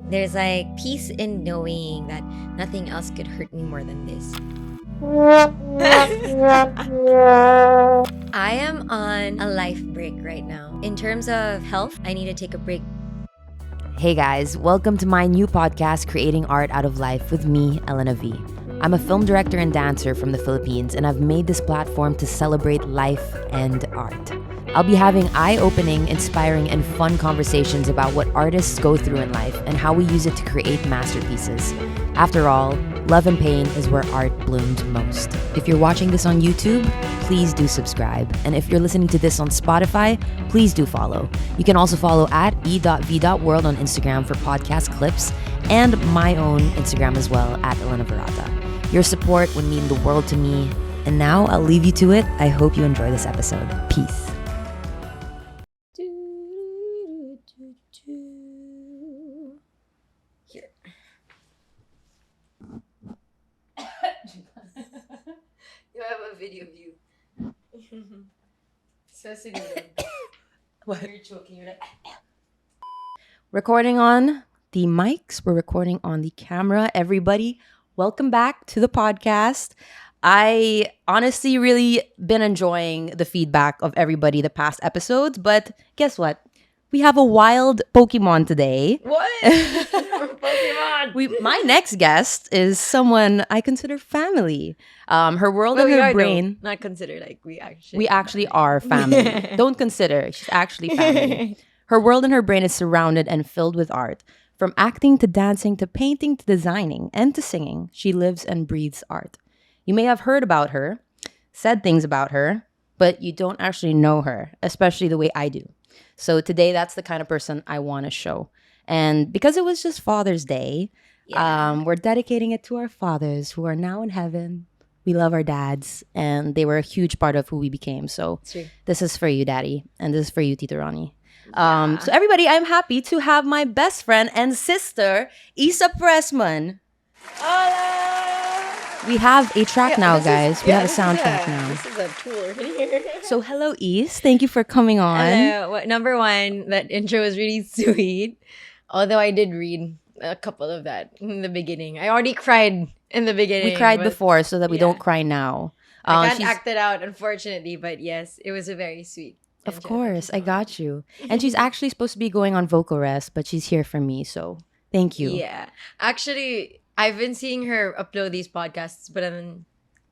There's like peace in knowing that nothing else could hurt me more than this. I am on a life break right now. In terms of health, I need to take a break. Hey guys, welcome to my new podcast, Creating Art Out of Life with me, Elena V. I'm a film director and dancer from the Philippines, and I've made this platform to celebrate life and art. I'll be having eye-opening, inspiring, and fun conversations about what artists go through in life and how we use it to create masterpieces. After all, love and pain is where art blooms most. If you're watching this on YouTube, please do subscribe. And if you're listening to this on Spotify, please do follow. You can also follow at e.v.world on Instagram for podcast clips and my own Instagram as well, at Elena Verata. Your support would mean the world to me. And now I'll leave you to it. I hope you enjoy this episode. Peace. Here. You have a video of you. So what? You're choking. You're like. Recording on the mics. We're recording on the camera. Everybody, welcome back to the podcast. I honestly really been enjoying the feedback of everybody the past episodes, but guess what? We have a wild Pokemon today. What? Pokemon. My next guest is someone I consider family. Her world Well, and we her are, brain. no, not consider, like we actually. We actually are family. Don't consider. She's actually family. Her world and her brain is surrounded and filled with art. From acting to dancing to painting to designing and to singing, she lives and breathes art. You may have heard about her, said things about her, but you don't actually know her, especially the way I do. So today, that's the kind of person I want to show. And because it was just Father's Day, we're dedicating it to our fathers who are now in heaven. We love our dads, and they were a huge part of who we became. So this is for you, Daddy, and this is for you, Tito Ronnie. So everybody, I'm happy to have my best friend and sister, Issa Pressman. We have a track now, guys. We have a soundtrack now. This is a tour here. So hello, Issa. Thank you for coming on. Number one, that intro was really sweet. Although I did read a couple of that in the beginning. I already cried in the beginning. We cried before so that we don't cry now. I can't act it out, unfortunately. But yes, it was a very sweet. Of course, I got you. And she's actually supposed to be going on vocal rest, but she's here for me. So thank you. Yeah. Actually, I've been seeing her upload these podcasts, but then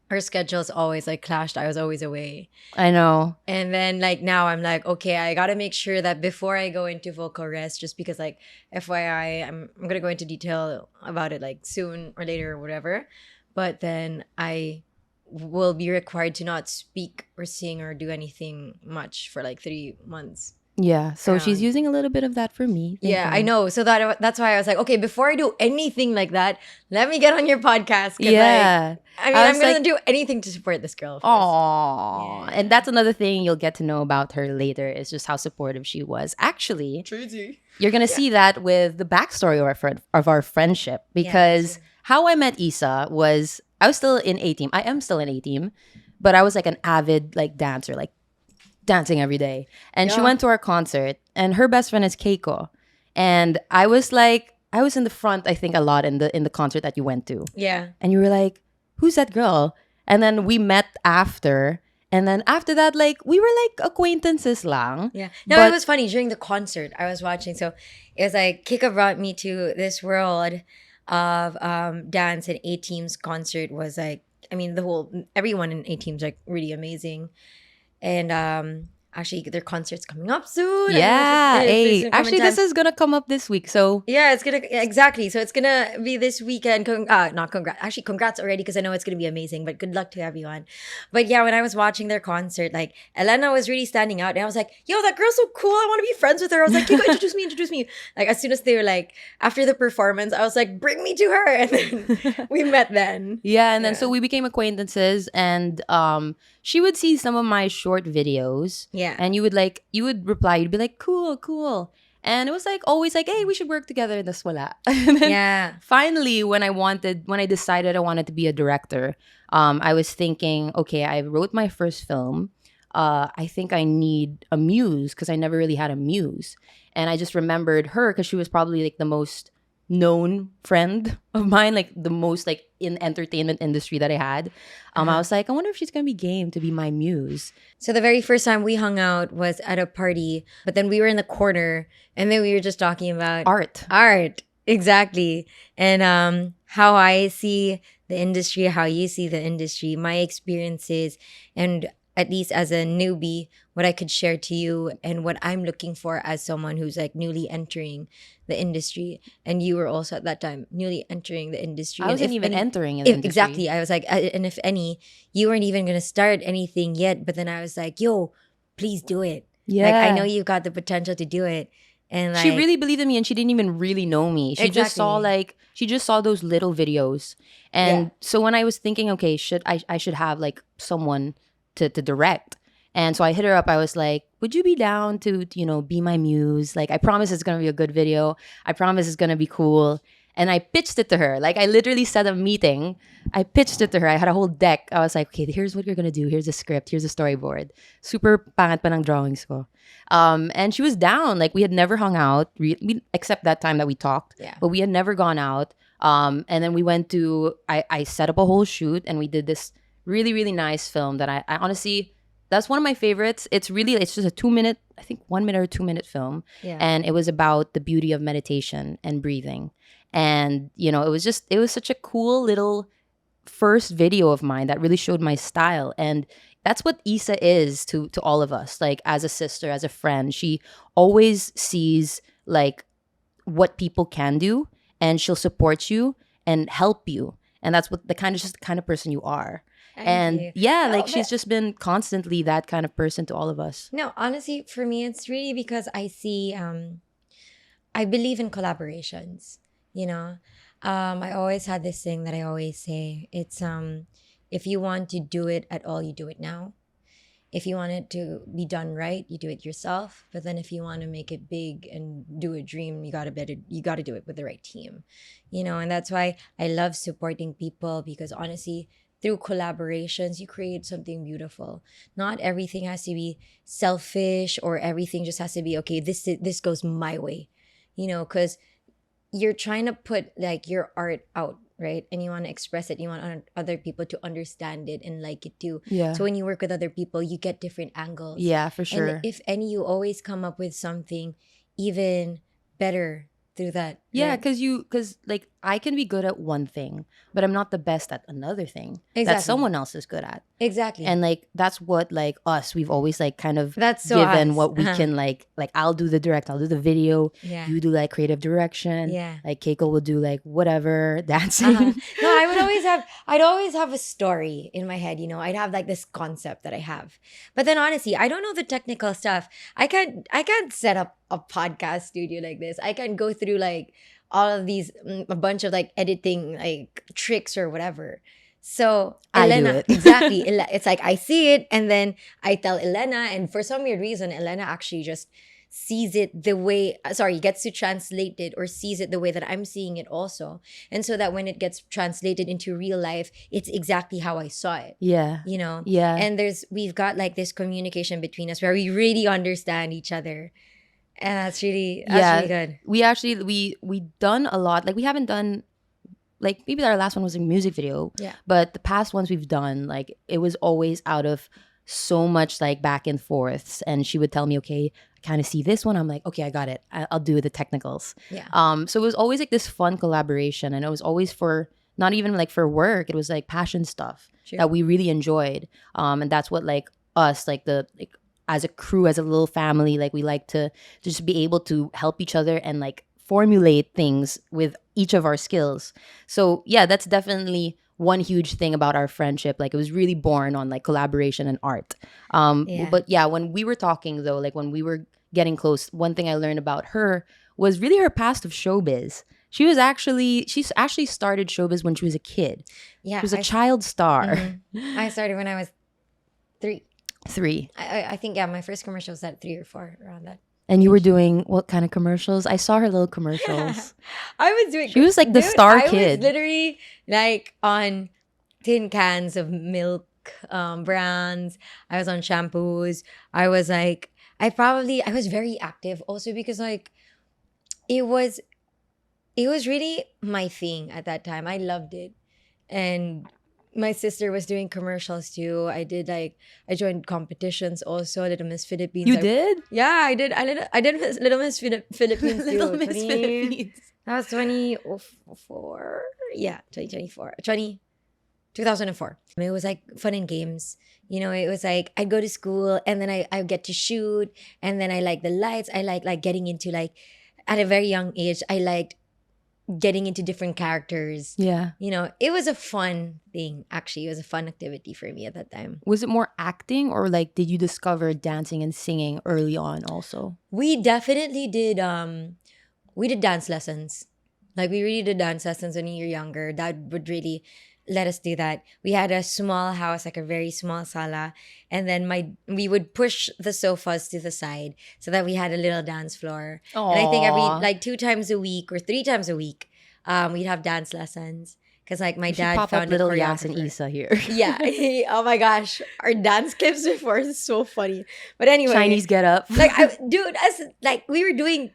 her schedule's always like clashed. I was always away. I know. And then like now I'm like, okay, I gotta make sure that before I go into vocal rest, just because like FYI, I'm gonna go into detail about it like soon or later or whatever. But then I will be required to not speak or sing or do anything much for like 3 months. Yeah, so she's using a little bit of that for me. Thank you. I know. So that's why I was like, okay, before I do anything like that, let me get on your podcast. Yeah. I'm going to do anything to support this girl. Aww. Yeah. And that's another thing you'll get to know about her later, is just how supportive she was. Actually, you're going to see that with the backstory of our friendship, because how I met Issa was, I was still in A-Team. I am still in A-Team, but I was like an avid like dancer, like dancing every day. And she went to our concert, and her best friend is Keiko. And I was in the front, I think, a lot in the concert that you went to. Yeah. And you were like, who's that girl? And then we met after. And then after that, like, we were like acquaintances lang. Yeah. No, it was funny. During the concert, I was watching. So it was like, Keiko brought me to this world of dance, and A-Team's concert was like, I mean, everyone in A-Team's like really amazing. And actually, their concert's coming up soon. Yeah. Actually, this is gonna come up this week. So yeah, it's gonna exactly. So it's gonna be this weekend. Not congrats. Actually, congrats already, because I know it's gonna be amazing. But good luck to everyone. But yeah, when I was watching their concert, like Elena was really standing out, and I was like, "Yo, that girl's so cool. I want to be friends with her." I was like, "Kiko, introduce me." Like as soon as they were like after the performance, I was like, "Bring me to her," and then we met then. Yeah, and then so we became acquaintances, and she would see some of my short videos. Yeah. And you would reply, you'd be like, cool. And it was like always like, hey, we should work together. And that's wala. And then finally, when I decided I wanted to be a director, I was thinking, okay, I wrote my first film. I think I need a muse, because I never really had a muse. And I just remembered her because she was probably like the most known friend of mine, like the most like in entertainment industry that I had. I was like, I wonder if she's gonna be game to be my muse. So the very first time we hung out was at a party, but then we were in the corner and then we were just talking about Art. Art, exactly. And how I see the industry, how you see the industry, my experiences, and at least as a newbie, what I could share to you and what I'm looking for as someone who's like newly entering the industry. And you were also at that time newly entering the industry. I And wasn't if even any- entering in the if, industry. exactly. I was like, and if any, you weren't even gonna start anything yet. But then I was like, yo, please do it. Like I know you've got the potential to do it. And like She really believed in me, and she didn't even really know me. She just saw those little videos. And Yeah. so when I was thinking, okay, I should have like someone to direct. And so I hit her up. I was like, would you be down to, be my muse? Like, I promise it's going to be a good video. I promise it's going to be cool. And I pitched it to her. Like, I literally set a meeting. I pitched it to her. I had a whole deck. I was like, okay, here's what you're going to do. Here's the script. Here's the storyboard. Super pangat pa ng drawings ko. And she was down. Like, we had never hung out, except that time that we talked. Yeah. But we had never gone out. And then we went to, I set up a whole shoot, and we did this really, really nice film that I honestly, that's one of my favorites. It's just a 2-minute, I think 1 minute or 2-minute film. Yeah. And it was about the beauty of meditation and breathing. And, it was such a cool little first video of mine that really showed my style. And that's what Issa is to all of us. Like, as a sister, as a friend, she always sees like what people can do, and she'll support you and help you. And that's what the kind of person you are. Thank you. Yeah, No, like she's but- just been constantly that kind of person to all of us. No, honestly, for me, it's really because I see, I believe in collaborations, you know. I always had this thing that I always say. It's, if you want to do it at all, you do it now. If you want it to be done right, you do it yourself. But then if you want to make it big and do a dream, you gotta do it with the right team, you know. And that's why I love supporting people, because honestly, through collaborations, you create something beautiful. Not everything has to be selfish, or everything just has to be, okay, this goes my way, you know, because you're trying to put like your art out, right? And you want to express it. You want other people to understand it and like it too. Yeah. So when you work with other people, you get different angles. Yeah, for sure. And if any, you always come up with something even better through that. Yeah, right? because like I can be good at one thing, but I'm not the best at another thing that Exactly. someone else is good at. Exactly. And like that's what like us, we've always like kind of That's so given us. what we can like I'll do the direct, I'll do the video, Yeah. you do like creative direction. Yeah. Like Keiko will do like whatever, dancing. Uh-huh. No, I'd always have a story in my head, you know. I'd have like this concept that I have. But then honestly, I don't know the technical stuff. I can't set up a podcast studio like this. I can't go through like all of these a bunch of like editing like tricks or whatever. So I do Elena, it. exactly. It's like I see it and then I tell Elena, and for some weird reason, Elena actually just sees it the way, gets to translate it or sees it the way that I'm seeing it also. And so that when it gets translated into real life, it's exactly how I saw it, Yeah. you know? Yeah. And we've got like this communication between us where we really understand each other. And that's really good. We actually we done a lot. Like we haven't done like maybe our last one was a music video. Yeah. But the past ones we've done, like it was always out of so much like back and forths. And she would tell me, okay, I kind of see this one. I'm like, okay, I got it. I'll do the technicals. Yeah. So it was always like this fun collaboration, and it was always for not even like for work. It was like passion stuff True. that we really enjoyed. And that's what like us, like as a crew, as a little family, like we like to just be able to help each other and like formulate things with each of our skills. So yeah, that's definitely one huge thing about our friendship. Like it was really born on like collaboration and art. Yeah. But yeah, when we were talking though, like when we were getting close, one thing I learned about her was really her past of showbiz. She's actually started showbiz when she was a kid. Yeah. She was a child star. Mhm. I started when I was 3. 3. I think, yeah, my first commercial was at 3 or 4, around that. And you were doing what kind of commercials? I saw her little commercials. I was doing. She was like the star kid. I was literally like on tin cans of milk brands. I was on shampoos. I was like, I was very active also because like it was it was really my thing at that time. I loved it. And my sister was doing commercials too. I joined competitions also, Little Miss Philippines. You did? Yeah, I did. I did Little Miss Philippines too. Little Miss Philippines. That was 2004. Yeah, 2024. 2004. It was like fun and games. It was like I'd go to school and then I get to shoot, and then I like the lights. I like getting into like at a very young age, I liked getting into different characters. Yeah. It was a fun thing, actually. It was a fun activity for me at that time. Was it more acting, or like did you discover dancing and singing early on also? We definitely did we did dance lessons. Like we really did dance lessons when we were younger. Dad would really let us do that. We had a small house, like a very small sala, and then we would push the sofas to the side so that we had a little dance floor. Aww. And I think every like 2 times a week or 3 times a week, we'd have dance lessons. Because like my dad pop found up little a Yassi and choreographer. Issa here. Yeah. Oh my gosh. Our dance clips before is so funny. But anyway. Chinese get up. Like we were doing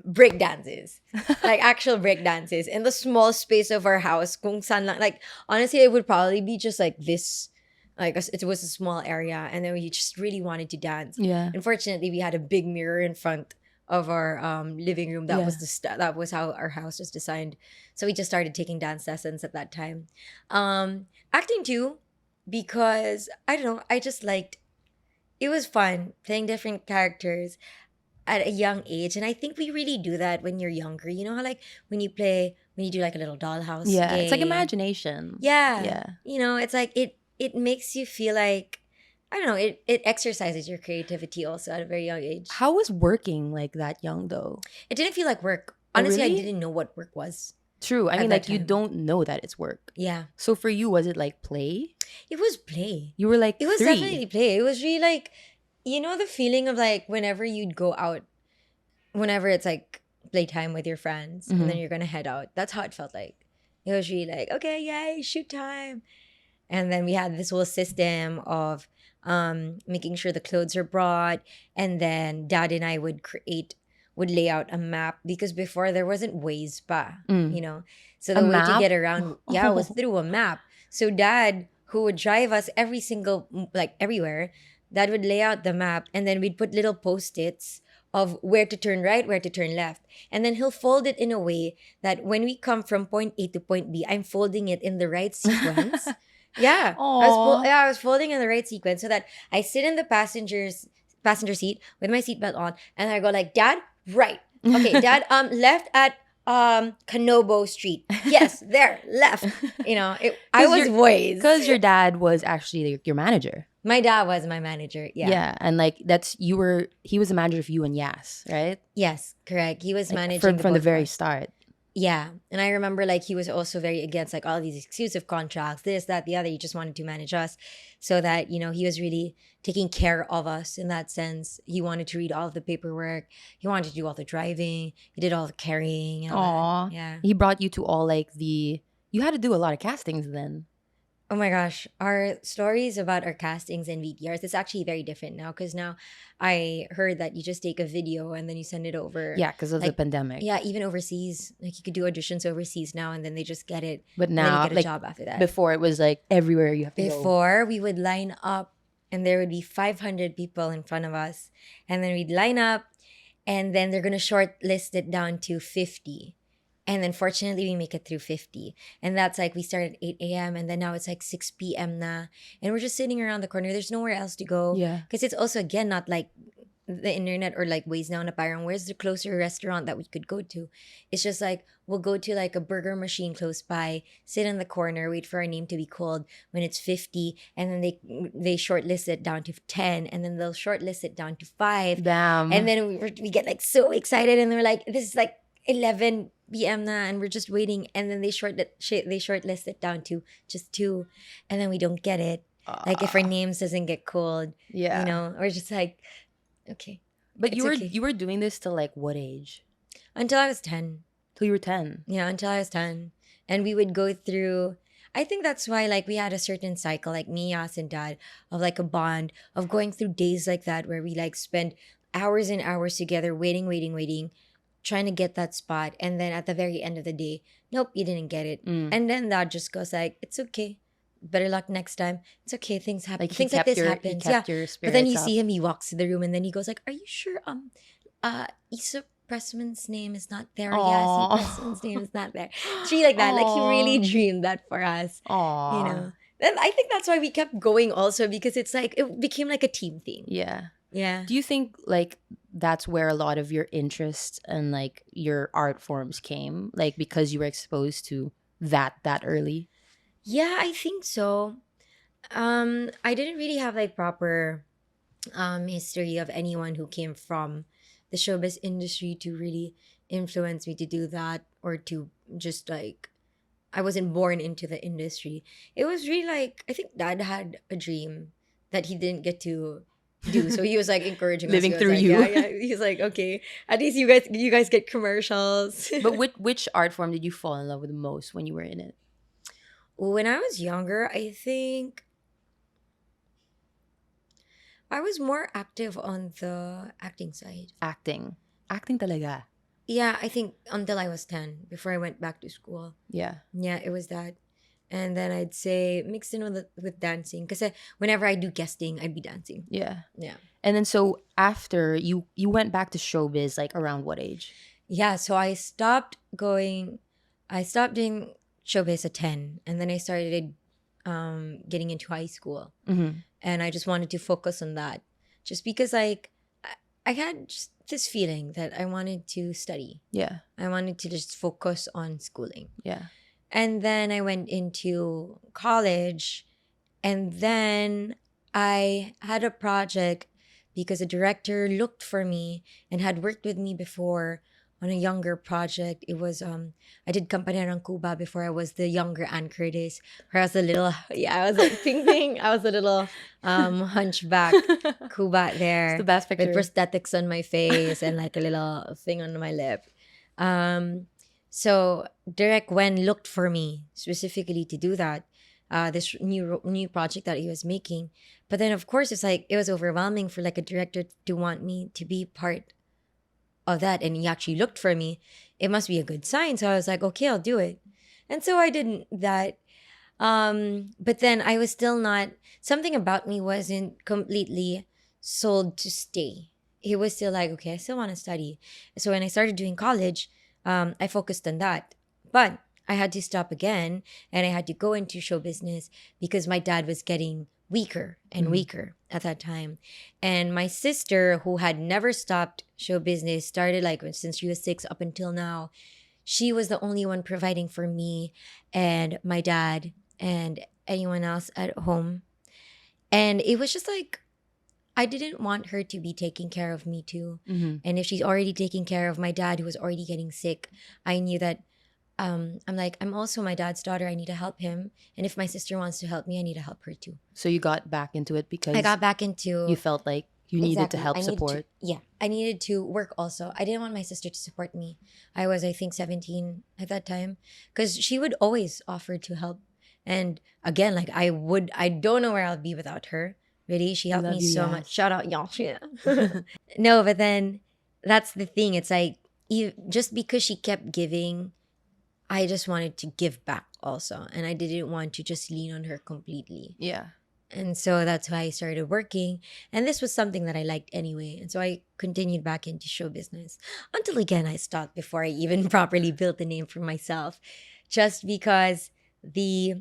break dances. Like actual break dances in the small space of our house. Kung saan lang, like honestly it would probably be just like this. Like it was a small area, and then we just really wanted to dance. Yeah. Unfortunately, we had a big mirror in front of our living room. That was that was how our house was designed. So we just started taking dance lessons at that time. Acting too, because I don't know, I just liked. It was fun playing different characters at a young age, and I think we really do that when you're younger. You know how like when you do like a little dollhouse. Yeah, game. it's like imagination. Yeah, Yeah. It's like it makes you feel like, I don't know, it exercises your creativity also at a very young age. How was working like that young though? It didn't feel like work. Oh, Honestly, really? I didn't know what work was. True. I At mean, that like you time. don't know that it's work. Yeah. So for you, was it like play? It was play. You were like It was 3. definitely play. It was really like, the feeling of like whenever you'd go out, whenever it's like playtime with your friends, and then you're going to head out. That's how it felt like. It was really like, okay, yay, shoot time. And then we had this whole system of making sure the clothes are brought. And then Dad and I would lay out a map, because before there wasn't Waze pa, So the A way map? to get around, was through a map. So Dad, who would drive us everywhere, Dad would lay out the map, and then we'd put little Post-its of where to turn right, where to turn left. And then he'll fold it in a way that when we come from point A to point B, I'm folding it in the right sequence. Yeah. Aw. I was folding in the right sequence so that I sit in the passenger seat with my seatbelt on, and I go like, Dad, right. Okay, Dad, left at Canobo Street. Yes, there, left. I was Waze. Because your dad was actually like, your manager. My dad was my manager. Yeah. Yeah. And like he was the manager of you and Yas, right? Yes, correct. He was Like, managing from both the of very us. start. Yeah. And I remember like he was also very against like all these exclusive contracts, this, that, the other. He just wanted to manage us so that, he was really taking care of us in that sense. He wanted to read all of the paperwork. He wanted to do all the driving. He did all the carrying. And all Aw. that. Yeah. He brought you to all like you had to do a lot of castings then. Oh my gosh. Our stories about our castings and VTRs is actually very different now, because now I heard that you just take a video and then you send it over. Yeah, because of the Like, pandemic. Yeah, even overseas. Like you could do auditions overseas now, and then they just get it. But And then now, you get a like job after that. before, it was like everywhere you have to go. Before, we would line up and there would be 500 people in front of us. And then we'd line up, and then they're going to shortlist it down to 50. And then fortunately, we make it through 50. And that's like, we started at 8 a.m. and then now it's like 6 p.m. na. And we're just sitting around the corner. There's nowhere else to go. Yeah. Because it's also, again, not like the internet or like Waze now na parang where's the closer restaurant that we could go to. It's just like, we'll go to like a burger machine close by, sit in the corner, wait for our name to be called when it's 50, and then they shortlist it down to 10, and then they'll shortlist it down to 5. Damn. And then we get like so excited, and we're like, this is like 11 p.m. na, and we're just waiting, and then they shortlist it down to just 2, and then we don't get it. Like if our names doesn't get called, yeah. we're just like, okay. But it's okay. you were doing this till like what age? Until I was 10. Till you were 10. Yeah, until I was 10. And we would go through, I think that's why like we had a certain cycle, like me, Yas, and Dad, of like a bond of going through days like that where we like spend hours and hours together waiting, trying to get that spot, and then at the very end of the day, nope, you didn't get it. And then that just goes like, it's okay. Better luck next time. It's okay. Things happen. Like Things like this he happens. kept Yeah. your But then spirits you up. see him, he walks to the room and then he goes like, are you sure Issa Pressman's name is not there? Or Yassi Aw. Pressman's name is not there. It's really like that. Like he really Aw. dreamed that for us. Aw. You know. And I think that's why we kept going also, because it's like it became like a team thing. Yeah. Yeah. Do you think like that's where a lot of your interest and like your art forms came? Like because you were exposed to that early? Yeah, I think so. I didn't really have like proper history of anyone who came from the showbiz industry to really influence me to do that, or to just like, I wasn't born into the industry. It was really like, I think dad had a dream that he didn't get to do, so he was like encouraging us. Living He was through like, you. yeah, he's like, okay, at least you guys get commercials. But which art form did you fall in love with the most when you were in it? When I was younger, I think I was more active on the acting side. Acting talaga. Yeah, I think until I was 10, before I went back to school. Yeah. Yeah, it was that. And then I'd say mixed in with dancing. Because whenever I do guesting, I'd be dancing. Yeah. Yeah. And then so after you went back to showbiz, like around what age? Yeah, so I stopped doing showbiz at 10. And then I started getting into high school. Mm-hmm. And I just wanted to focus on that. Just because like I had just this feeling that I wanted to study. Yeah. I wanted to just focus on schooling. Yeah. And then I went into college, and then I had a project because a director looked for me and had worked with me before on a younger project. It was I did Campanera Cuba before. I was the younger Ann Curtis. Where I was a little, yeah, I was like ping ping. I was a little hunchback Cuba there. It's the best picture. With prosthetics on my face and like a little thing on my lip. So Derek Wen looked for me specifically to do that, this new project that he was making. But then of course it's like it was overwhelming for like a director to want me to be part of that, and he actually looked for me. It must be a good sign. So I was like, okay, I'll do it. And so I did that. But then I was still not, something about me wasn't completely sold to stay. It was still like, okay, I still want to study. So when I started doing college, I focused on that. But I had to stop again, and I had to go into show business because my dad was getting weaker and weaker at that time. And my sister, who had never stopped show business, started like since she was 6 up until now. She was the only one providing for me and my dad and anyone else at home. And it was just like, I didn't want her to be taking care of me too. Mm-hmm. And if she's already taking care of my dad, who was already getting sick, I knew that I'm like, I'm also my dad's daughter. I need to help him. And if my sister wants to help me, I need to help her too. So you got back into it because I got back into... you felt like you needed to Exactly. help I needed support. I needed to work also. I didn't want my sister to support me. I was, I think, 17 at that time. Because she would always offer to help. And again, like I don't know where I'll be without her. Really, she helped me so much. Shout out, y'all. Yeah. No, but then that's the thing. It's like, just because she kept giving, I just wanted to give back also. And I didn't want to just lean on her completely. Yeah. And so that's why I started working. And this was something that I liked anyway. And so I continued back into show business until again I stopped before I even properly built a name for myself. Just because the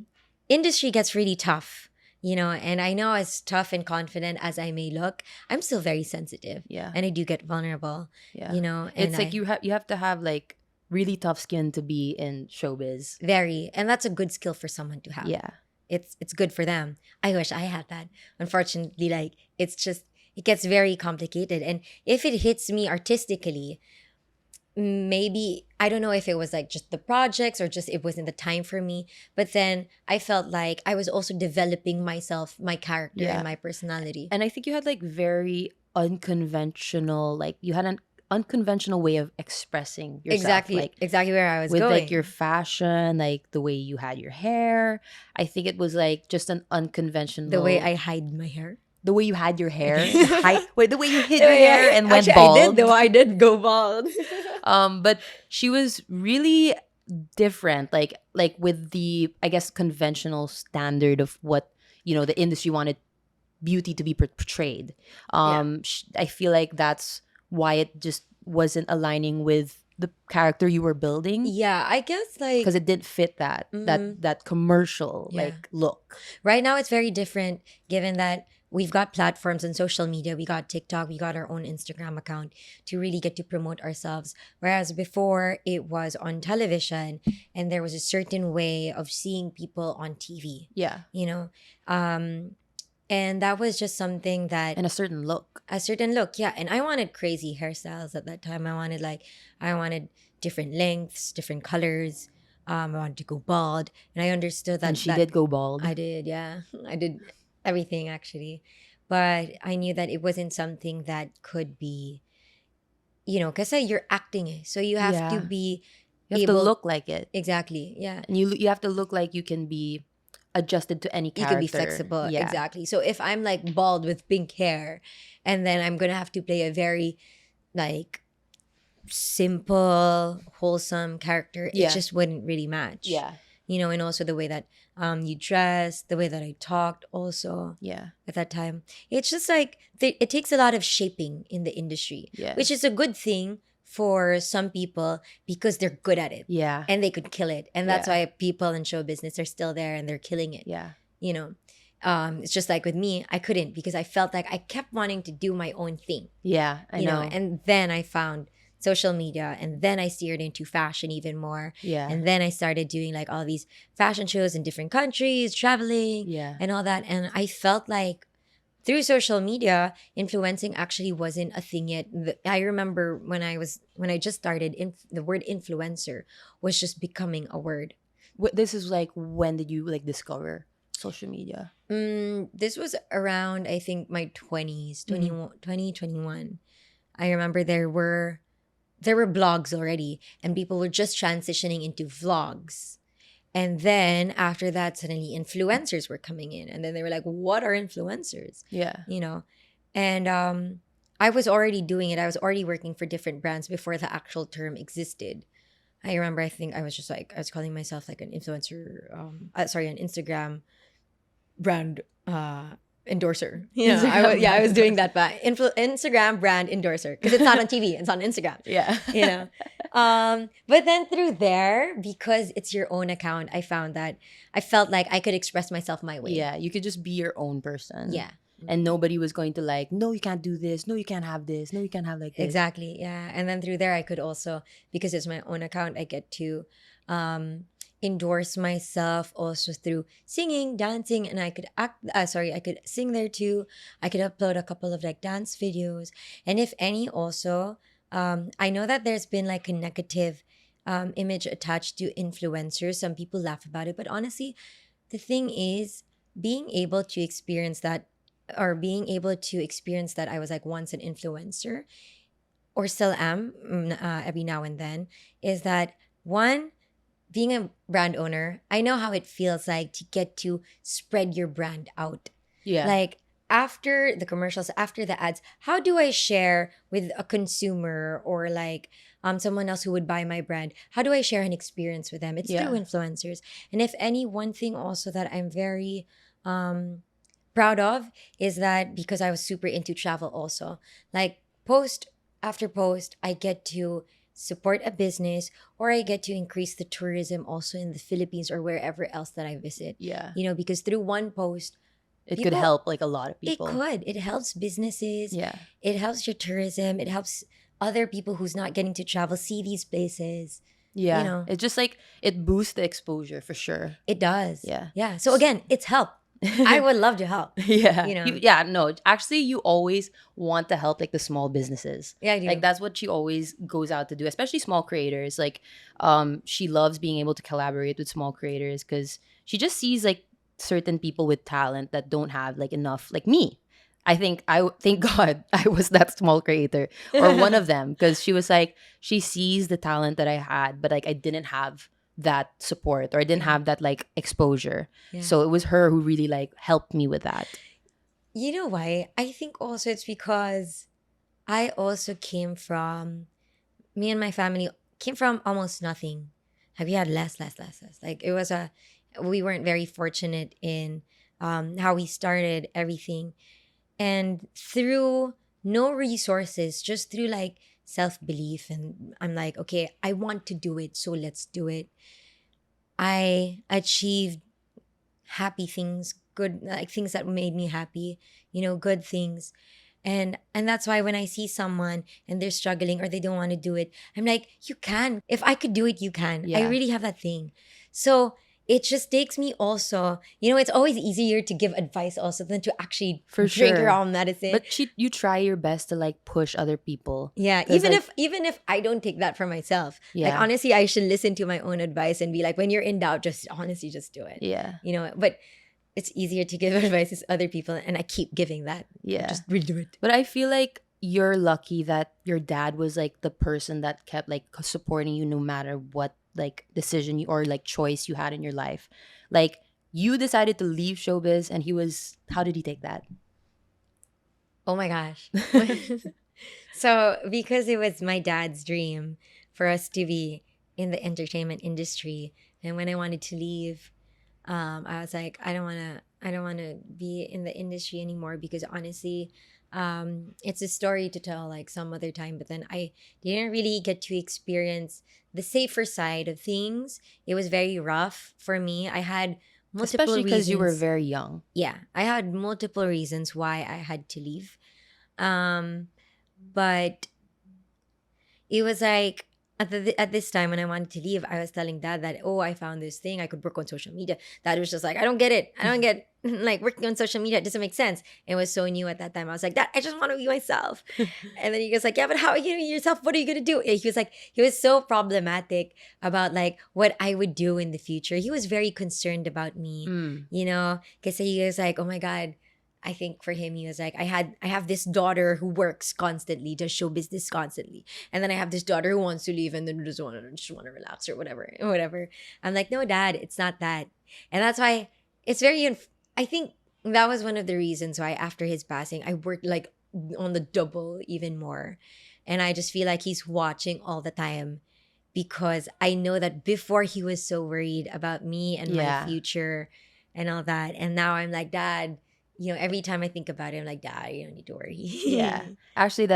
industry gets really tough, you know, and I know as tough and confident as I may look, I'm still very sensitive. Yeah. And I do get vulnerable. Yeah. You know. And It's like you have to have like really tough skin to be in showbiz. Very. And that's a good skill for someone to have. Yeah. It's good for them. I wish I had that. Unfortunately, like it gets very complicated. And if it hits me artistically, maybe I don't know if it was like just the projects or just it wasn't the time for me. But then I felt like I was also developing myself, my character, and my personality. And I think you had like very unconventional, like you had an unconventional way of expressing yourself. Exactly. Like, exactly where I was with going. like your fashion, like the way you had your hair. I think it was like just an unconventional. The way I hide my hair. the way you had your hair, the way you hid your hair and went Actually, bald. I did though. I did go bald. But she was really different, like with the, I guess, conventional standard of what, the industry wanted beauty to be portrayed. I feel like that's why it just wasn't aligning with the character you were building, Yeah, I guess like because it didn't fit that commercial like look. right now it's very different given that we've got platforms on social media. We got TikTok, we got our own Instagram account to really get to promote ourselves. Whereas before it was on television and there was a certain way of seeing people on TV. Yeah. And that was just something that And a certain look. Yeah. And I wanted crazy hairstyles at that time. I wanted different lengths, different colors. I wanted to go bald. And I understood that. And she did go bald. I did, yeah. I did everything actually. But I knew that it wasn't something that could be, because you're acting it. So you have to be You have to look like it. Exactly, yeah. And you have to look like you can be adjusted to any character. You can be flexible, exactly. So if I'm like bald with pink hair and then I'm going to have to play a very like simple, wholesome character, it just wouldn't really match. Yeah. And also the way that you dress, the way that I talked also at that time. It's just like it takes a lot of shaping in the industry, which is a good thing for some people because they're good at it. Yeah. And they could kill it. And that's why people in show business are still there and they're killing it. Yeah. It's just like with me, I couldn't because I felt like I kept wanting to do my own thing. Yeah, I know. And then I found social media and then I steered into fashion even more. Yeah. And then I started doing like all these fashion shows in different countries, traveling and all that. And I felt like through social media, influencing actually wasn't a thing yet. I remember when I just started, the word influencer was just becoming a word. This is like, when did you like discover social media? This was around, I think, my 20s, 2021. I remember there were blogs already and people were just transitioning into vlogs. And then after that, suddenly influencers were coming in. And then they were like, what are influencers? Yeah. And I was already doing it. I was already working for different brands before the actual term existed. I remember, I think I was calling myself like an influencer, an Instagram brand endorser. I was doing that, but Instagram brand endorser because it's not on TV, it's on Instagram. Yeah. But then through there, because it's your own account, I found that I felt like I could express myself my way. Yeah, you could just be your own person. Yeah. And nobody was going to like, no, you can't do this. No, you can't have this. No, you can't have like this. Exactly. Yeah. And then through there, I could also, because it's my own account, I get to endorse myself also through singing, dancing, and I could I could sing there too. I could upload a couple of like dance videos. And if any also, I know that there's been like a negative image attached to influencers. Some people laugh about it, but honestly, the thing is being able to experience that I was like once an influencer or still am every now and then, is that one, being a brand owner, I know how it feels like to get to spread your brand out. Yeah. Like after the commercials, after the ads, how do I share with a consumer or like someone else who would buy my brand? How do I share an experience with them? It's through influencers. And if any, one thing also that I'm very proud of is that because I was super into travel also, like post after post, I get to support a business or I get to increase the tourism also in the Philippines or wherever else that I visit. Yeah. Because through one post, it could help like a lot of people. It could. It helps businesses. Yeah. It helps your tourism. It helps other people who's not getting to travel see these places. Yeah. It's just like, it boosts the exposure for sure. It does. Yeah. Yeah. So again, it's help. I would love to help. Yeah. No, actually, you always want to help like the small businesses. Yeah, I do. Like that's what she always goes out to do, especially small creators. Like, she loves being able to collaborate with small creators because she just sees like certain people with talent that don't have like enough, like me. Thank God I was that small creator or one of them, because she was like, she sees the talent that I had, but like I didn't have that support or I didn't have that like exposure. So it was her who really like helped me with that. You know why? I think also it's because I also me and my family came from almost nothing. Have you had less, less, less, less? Like we weren't very fortunate in how we started everything. And through no resources, just through like self belief, and I'm like, okay, I want to do it, so let's do it. I achieved happy things, good, like things that made me happy, good things. And that's why when I see someone and they're struggling or they don't want to do it, I'm like, you can. If I could do it, you can. I Yeah. really have that thing. So it just takes me also, it's always easier to give advice also than to actually For drink your sure. own medicine. But you try your best to like push other people. Yeah, 'Cause, even like, if I don't take that for myself, like Yeah. honestly, I should listen to my own advice and be like, when you're in doubt, just honestly just do it. Yeah. But it's easier to give advice to other people, and I keep giving that. Yeah. Just redo it. But I feel like you're lucky that your dad was like the person that kept like supporting you no matter what like decision you or like choice you had in your life. Like you decided to leave showbiz and how did he take that? Oh my gosh. So because it was my dad's dream for us to be in the entertainment industry, and when I wanted to leave, I was like, I don't wanna be in the industry anymore, because honestly, it's a story to tell like some other time. But then I didn't really get to experience the safer side of things. It was very rough for me. I had multiple Especially because you were reasons. very young. Yeah, I had multiple reasons why I had to leave. But it was like at this time when I wanted to leave, I was telling dad that, oh, I found this thing I could work on social media. Dad was just like, I don't get it. I don't get like working on social media. It doesn't make sense. It was so new at that time. I was like, Dad, I just want to be myself. And then he was like, yeah, but how are you gonna be yourself? What are you gonna do? And he was so problematic about like what I would do in the future. He was very concerned about me, Mm. because he was like, oh my God. I think for him, he was like, I have this daughter who works constantly, does show business constantly, and then I have this daughter who wants to leave and then just want to relax or whatever. I'm like, no, Dad, it's not that, and that's why it's I think that was one of the reasons why after his passing, I worked like on the double even more, and I just feel like he's watching all the time, because I know that before he was so worried about me and Yeah. my future and all that, and now I'm like, Dad. Every time I think about it, I'm like, Dad, you don't need to worry. Yeah. Actually,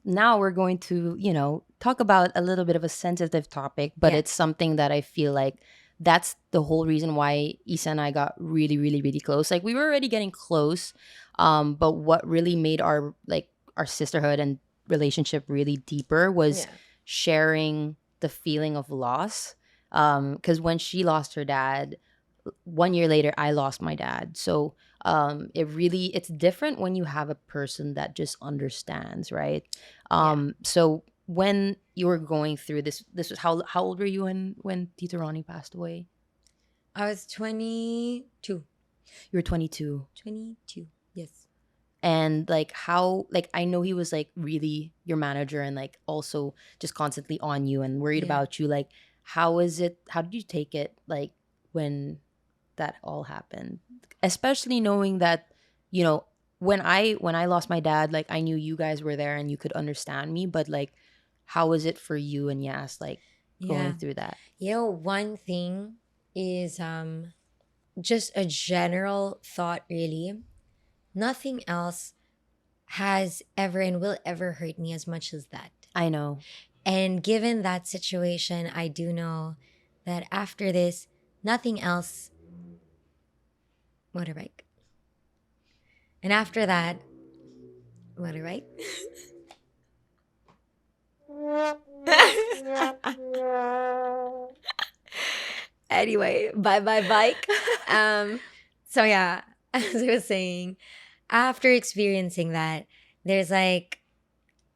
now we're going to, talk about a little bit of a sensitive topic, but Yeah. it's something that I feel like that's the whole reason why Issa and I got really, really, really close. Like we were already getting close, but what really made our sisterhood and relationship really deeper was Yeah. sharing the feeling of loss. Because when she lost her dad, 1 year later, I lost my dad. So it's different when you have a person that just understands, right? So when you were going through this was how old were you when Tito Ronnie passed away? I was 22. You were 22. 22. Yes. And like how I know he was like really your manager and like also just constantly on you and worried Yeah. about you. Like how did you take it like when that all happened, especially knowing that when I lost my dad, like I knew you guys were there and you could understand me, but like how was it for you and Yas like going through that? One thing is just a general thought, really. Nothing else has ever and will ever hurt me as much as that. I know. And given that situation, I do know that after this, nothing else motorbike. And after that, motorbike. Anyway, bye bike. So yeah, as I was saying, after experiencing that, there's like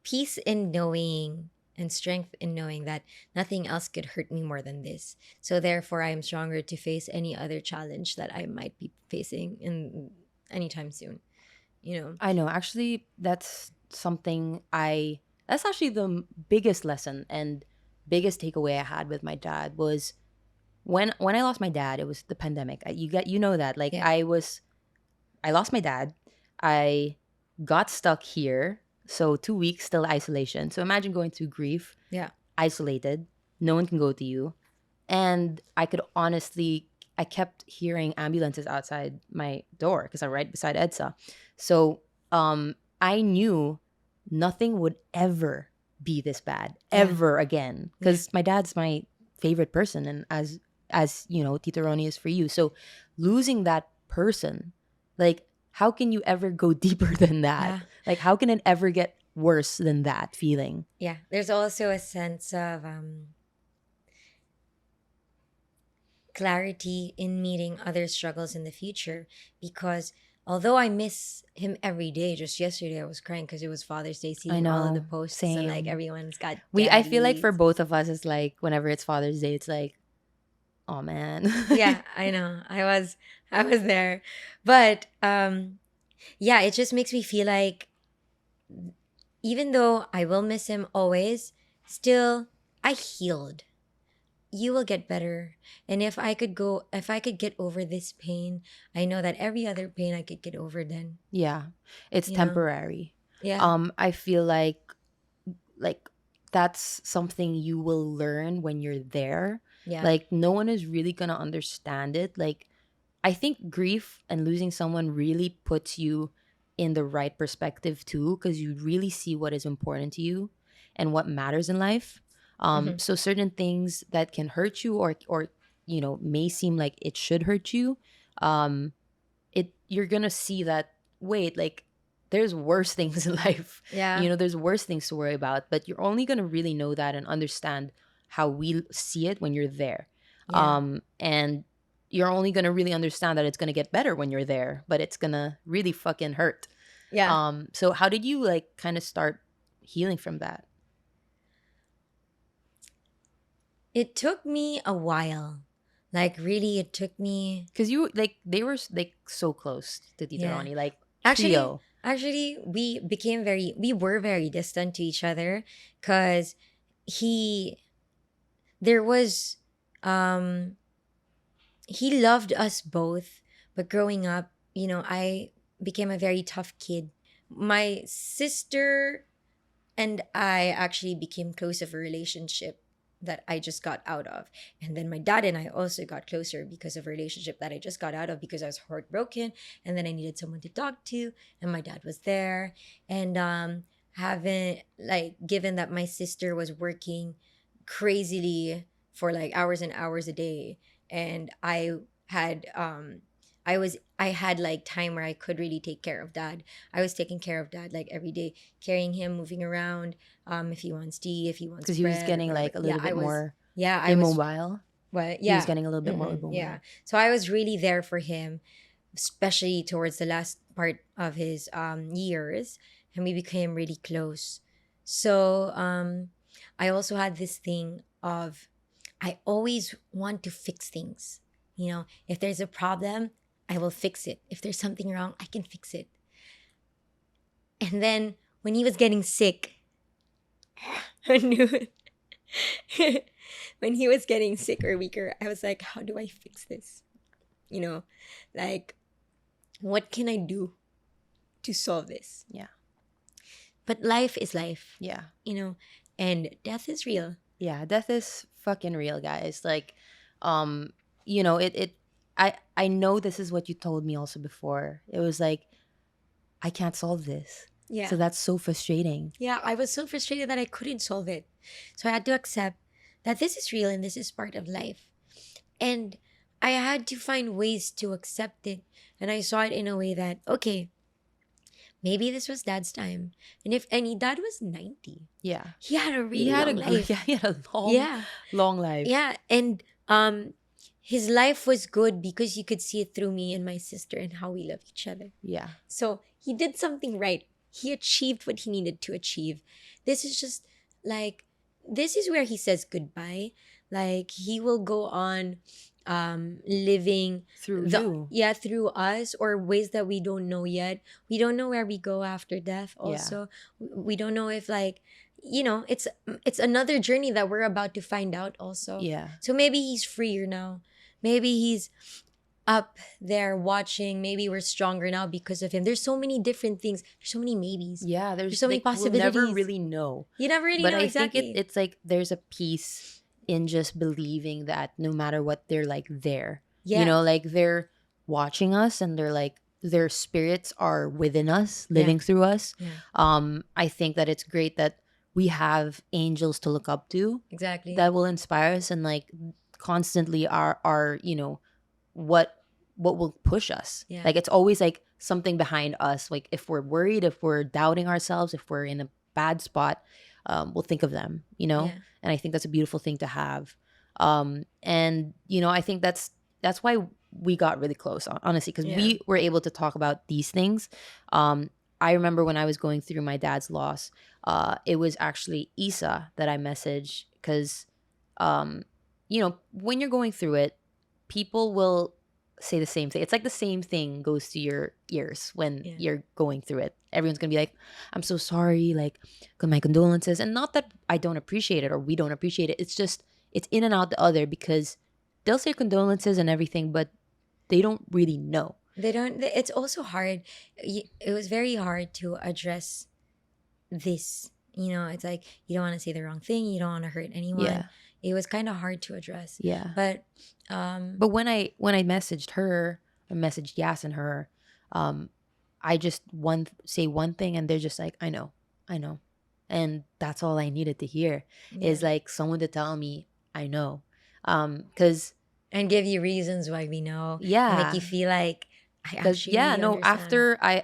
peace in knowing and strength in knowing that nothing else could hurt me more than this. So therefore, I am stronger to face any other challenge that I might be facing in anytime soon. I know. Actually, that's actually the biggest lesson and biggest takeaway I had with my dad was when I lost my dad, it was the pandemic. You know that. Like Yeah. I lost my dad. I got stuck here. So 2 weeks still isolation. So imagine going through grief, Yeah. isolated, no one can go to you. And I could honestly, I kept hearing ambulances outside my door because I'm right beside EDSA. So I knew nothing would ever be this bad Yeah. ever again because my dad's my favorite person, and as you know, Tito Ronnie is for you. So losing that person, like, how can you ever go deeper than that? Yeah. Like, how can it ever get worse than that feeling? Yeah. There's also a sense of clarity in meeting other struggles in the future, because although I miss him every day, just yesterday I was crying because it was Father's Day, I seeing all of the know, posts and like same. everyone's got I feel like for daddies. both of us, it's like whenever it's Father's Day, it's like, oh man. Yeah, I know. I was there. But yeah, it just makes me feel like even though I will miss him always, still I healed. You will get better. And if I could get over this pain, I know that every other pain I could get over then, Yeah, it's you know? temporary. Yeah. I feel like that's something you will learn when you're there. Yeah. Like, no one is really gonna understand it. Like, I think grief and losing someone really puts you in the right perspective too, because you really see what is important to you and what matters in life. Hmm. So certain things that can hurt you, or may seem like it should hurt you, um, you're gonna see that, wait, like, there's worse things in life. Yeah. There's worse things to worry about, but you're only gonna really know that and understand how we see it when you're there. Yeah. And you're only gonna really understand that it's gonna get better when you're there, but it's gonna really fucking hurt. Yeah. So how did you like kind of start healing from that? It took me a while. Like really it took me. Because they were like so close to Tito Yeah. Ronnie, like Actually, trio. actually, we were very distant to each other, because he, there was, um, he loved us both, but growing up, I became a very tough kid. My sister and I actually became close of a relationship that I just got out of. And then my dad and I also got closer because of a relationship that I just got out of, because I was heartbroken and then I needed someone to talk to, and my dad was there. And having like given that my sister was working crazily for like hours and hours a day, and had I had like time where I could really take care of dad. I was taking care of dad like every day, carrying him, moving around, if he wants tea, if he wants Because he was bread or getting whatever. like a Yeah, little bit more I was immobile. what He was yeah. getting a little bit more Yeah. immobile. So I was really there for him, especially towards the last part of his years, and we became really close. So I also had this thing of, I always want to fix things. If there's a problem, I will fix it. If there's something wrong, I can fix it. And then when he was getting sick, I knew it. When he was getting sick or weaker, I was like, how do I fix this? Like, what can I do to solve this? Yeah. But life is life, Yeah. and death is real. Yeah, death is fucking real, guys. Like, I know this is what you told me also before. It was like, I can't solve this. Yeah. So that's so frustrating. Yeah, I was so frustrated that I couldn't solve it. So I had to accept that this is real and this is part of life. And I had to find ways to accept it. And I saw it in a way that, okay, maybe this was dad's time. And dad was 90. Yeah. He had a really long life. Yeah, he had a long, Yeah. long life. Yeah. And his life was good because you could see it through me and my sister and how we love each other. Yeah. So he did something right. He achieved what he needed to achieve. This is just like, this is where he says goodbye. Like, he will go on living Through you. yeah, through us, or ways that we don't know yet. We don't know where we go after death also. We don't know if, like, it's another journey that we're about to find out also. Yeah. So maybe he's freer now. Maybe he's up there watching. Maybe we're stronger now because of him. There's so many different things. There's so many maybes. Yeah, There's so many like we'll never possibilities. really know. You never really But know I think exactly. it's like there's a piece in just believing that no matter what, they're like there. You Yeah. know, like they're watching us and they're like their spirits are within us, living through us. Yeah. I think that it's great that we have angels to look up to Exactly. that will inspire us and like constantly are what will push us. Yeah. Like it's always like something behind us. Like if we're worried, if we're doubting ourselves, if we're in a bad spot, we'll think of them, Yeah. and I think that's a beautiful thing to have. And I think that's why we got really close, honestly, because Yeah. we were able to talk about these things. I remember when I was going through my dad's loss, it was actually Issa that I messaged because when you're going through it, people will say the same thing. It's like the same thing goes to your ears when Yeah. you're going through it. Everyone's gonna be like, "I'm so sorry," like, my condolences. And not that I don't appreciate it or we don't appreciate it. It's just it's in and out the other because they'll say condolences and everything, but they don't really know. They don't. It's also hard. It was very hard to address this. It's like you don't want to say the wrong thing. You don't want to hurt anyone. Yeah. It was kind of hard to address. Yeah. But But when I messaged her, I messaged Yas and her, I just say one thing and they're just like, I know. And that's all I needed to hear is like someone to tell me, I know. Because and give you reasons why we know. Yeah. And make you feel like I actually understand.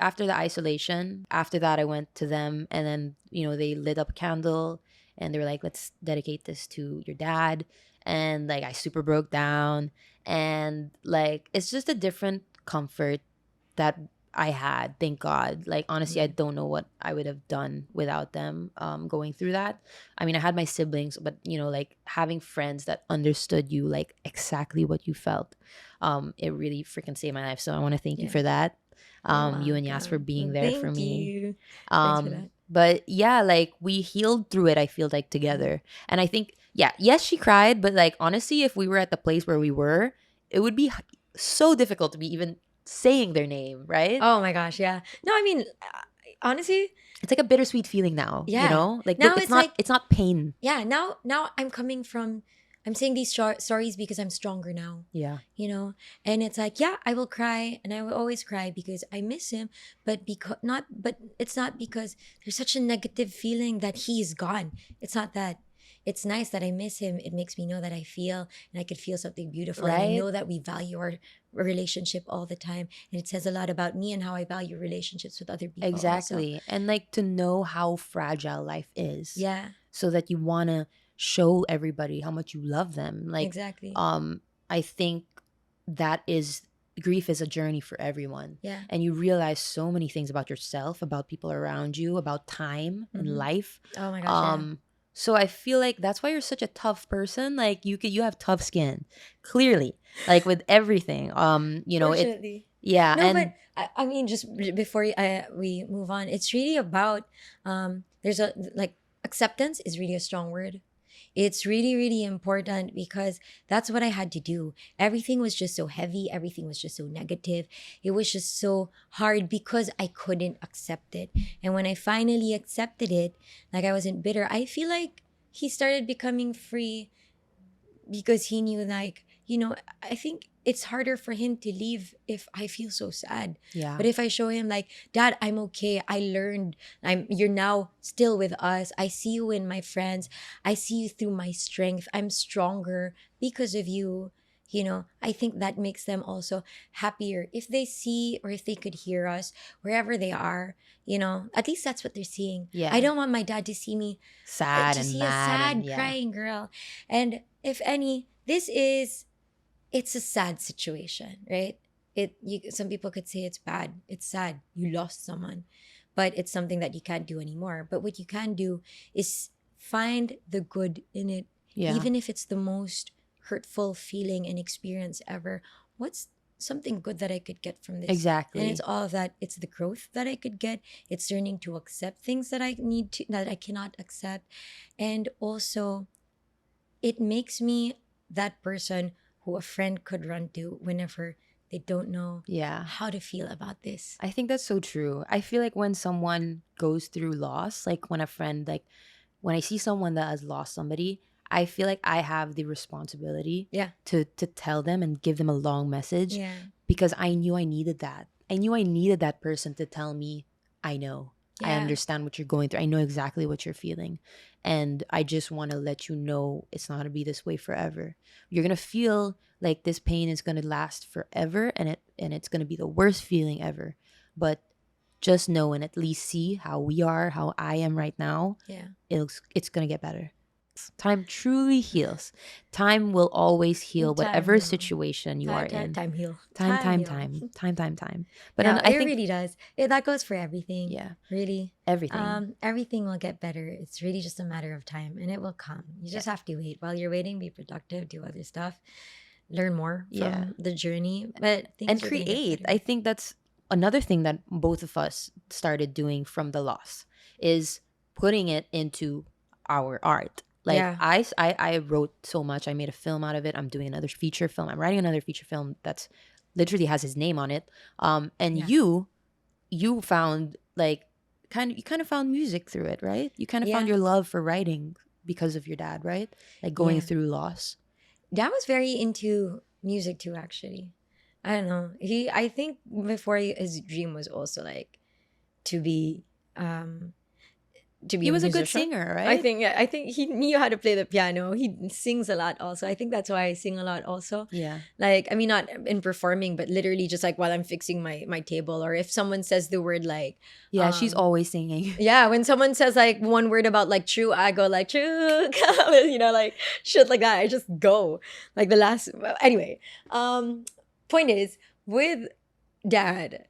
After the isolation, after that I went to them and then, they lit up a candle and they were like, let's dedicate this to your dad. And like I super broke down and like it's just a different comfort that I had, thank God. Like honestly, I don't know what I would have done without them going through that. I mean, I had my siblings, but like having friends that understood you like exactly what you felt, it really freaking saved my life. So I want to thank you for that. You and Yas for being there for me. You. Thanks for that. But yeah, like we healed through it, I feel like, together. And I think, yes, she cried, but like honestly, if we were at the place where we were, it would be so difficult to be even saying their name, right? Oh my gosh, yeah. No, I mean, honestly, it's like a bittersweet feeling now. Yeah. Like Now it's it's not like- it's not pain. yeah. Now I'm saying these stories because I'm stronger now. Yeah. And it's like, yeah, I will cry and I will always cry because I miss him, but it's not because there's such a negative feeling that he's gone. It's not that. It's nice that I miss him. It makes me know that I feel and I could feel something beautiful. And I Right. know that we value our relationship all the time. And it says a lot about me and how I value relationships with other people. also. Exactly. And like to know how fragile life is. Yeah, So that you want to show everybody how much you love them. Like exactly. I think that is grief is a journey for everyone. Yeah. And you realize so many things about yourself, about people around you, about time and Mhm. life. Oh my gosh. So I feel like that's why you're such a tough person. Like you have tough skin, clearly. Like with everything. Fortunately. Yeah. No, and but I mean, just before we move on, it's really about there's a like acceptance is really a strong word. It's really, really important because that's what I had to do. Everything was just so heavy. Everything was just so negative. It was just so hard because I couldn't accept it. And when I finally accepted it, like I wasn't bitter, I feel like he started becoming free because he knew, like, I think it's harder for him to leave if I feel so sad. yeah. But if I show him like, Dad, I'm okay. I learned. You're now still with us. I see you in my friends. I see you through my strength. I'm stronger because of you. I think that makes them also happier if they see or if they could hear us wherever they are. At least that's what they're seeing. Yeah. I don't want my dad to see me sad to and see mad. a sad and, yeah. crying girl. And if any, it's a sad situation, right? Some people could say it's bad. It's sad. You lost someone, but it's something that you can't do anymore. But what you can do is find the good in it, Yeah. even if it's the most hurtful feeling and experience ever. What's something good that I could get from this? Exactly. And it's all of that. It's the growth that I could get. It's learning to accept things that that I cannot accept, and also, it makes me that person who a friend could run to whenever They don't know Yeah. how to feel about this. I think that's so true. I feel like when someone goes through loss, like when a friend, like when I see someone that has lost somebody, I feel like I have the responsibility Yeah. to tell them and give them a long message Yeah. because I knew I needed that. I knew I needed that person to tell me, I know. I Yeah. understand what you're going through. I know exactly what you're feeling. And I just want to let you know it's not going to be this way forever. You're going to feel like this pain is going to last forever and it's going to be the worst feeling ever. But just know and at least see how we are, how I am right now. Yeah. It's going to get better. Time truly heals. Time will always heal Time whatever heal. situation you are in. Time heal. Time. Heal. But Yeah, then I it think really does. That goes for everything. yeah, Really. everything. Everything will get better. It's really just a matter of time, and it will come. You just have to wait. While you're waiting, be productive, do other stuff, learn more from the journey. But things And are gonna get create. better. I think that's another thing that both of us started doing from the loss is putting it into our art. Like Yeah. I wrote so much. I made a film out of it. I'm doing another feature film. I'm writing another feature film that's literally has his name on it. And Yeah. you found like you kind of found music through it, right? You kind of found Yeah. your love for writing because of your dad, right? Like going Yeah. through loss. Dad was very into music too, actually. I don't know. I think before his dream was also like to be He was a good musician. singer, right? I think he knew how to play the piano. He sings a lot also. I think that's why I sing a lot also. Yeah. Like, I mean, not in performing, but literally just like while I'm fixing my table, or if someone says the word like Yeah, she's always singing. yeah, when someone says like one word about like true, I go like true, like shit like that. I just go like the last. Anyway, point is with dad,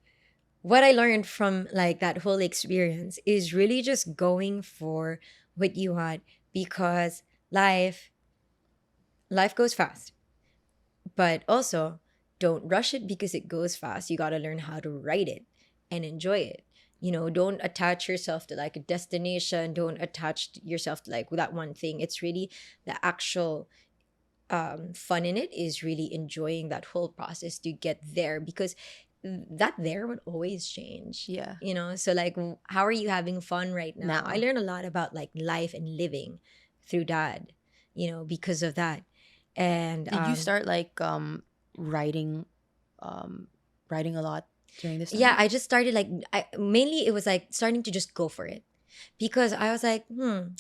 what I learned from like that whole experience is really just going for what you want, because life goes fast, but also don't rush it because it goes fast. You got to learn how to write it and enjoy it. Don't attach yourself to like a destination. Don't attach yourself to like that one thing. It's really the actual fun in it is really enjoying that whole process to get there, because that there would always change. Yeah. So like, how are you having fun right now? Now. I learned a lot about like life and living through dad, because of that. And Did you start like writing a lot during this time? yeah, I just started like mainly it was like starting to just go for it, because I was like, I'm